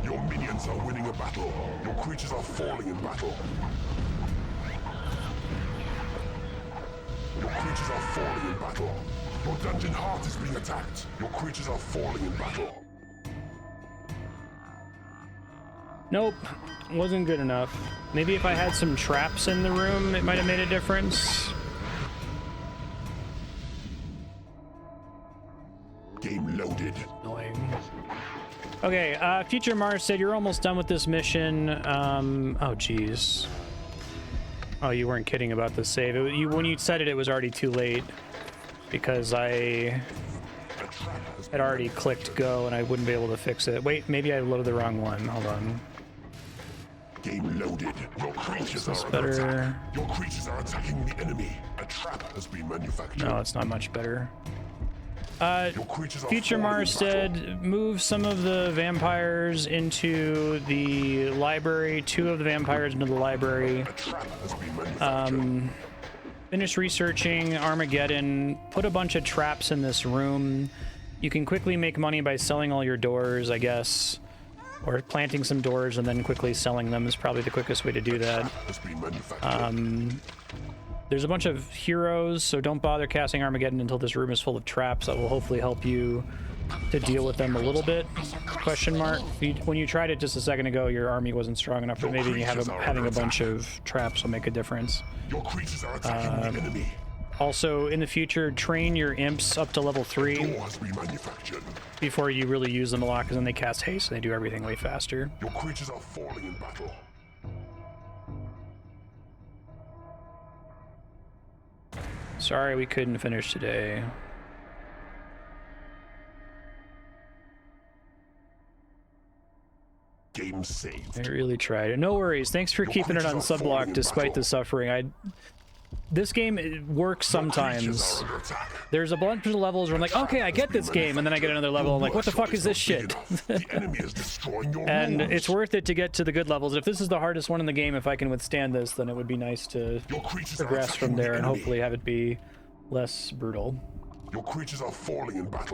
Your minions are winning a battle. Your creatures are falling in battle. Your creatures are falling in battle. Your dungeon heart is being attacked. Your creatures are falling in battle. Nope, wasn't good enough. Maybe if I had some traps in the room, it might have made a difference. Game loaded. Annoying. Okay, Future Mars said you're almost done with this mission. Oh jeez. Oh, you weren't kidding about the save. When you said it, it was already too late because I had already clicked go and I wouldn't be able to fix it. Wait, maybe I loaded the wrong one. Hold on. Game loaded. Your creatures are under Better. attack. Your creatures are attacking the enemy. A trap has been manufactured. No, it's not much better. Your creatures are Future falling in Mars battle. said move some of the vampires into the library, 2 of the vampires into the library. A trap has been manufactured. Finish researching Armageddon, put a bunch of traps in this room. You can quickly make money by selling all your doors, I guess. Or planting some doors and then quickly selling them is probably the quickest way to do that. Has been manufactured. There's a bunch of heroes, so don't bother casting Armageddon until this room is full of traps. That will hopefully help you to deal with them a little bit. Question mark. When you tried it just a second ago, your army wasn't strong enough, but maybe having a bunch of traps will make a difference. Your creatures are attacking the enemy. Also, in the future, train your imps up to level 3 Door has been manufactured. before you really use them a lot, because then they cast haste and they do everything way faster. Your creatures are falling in battle. Sorry we couldn't finish today. Game Everyone saved. I really tried. No worries. Thanks for keeping it on subblock despite the suffering. This game, it works sometimes. There's a bunch of levels where I'm like, okay, I get this game, and then I get another level, I'm like, what the fuck is this shit? And it's worth it to get to the good levels. If this is the hardest one in the game, if I can withstand this, then it would be nice to progress from there and hopefully have it be less brutal. Your creatures are falling in battle.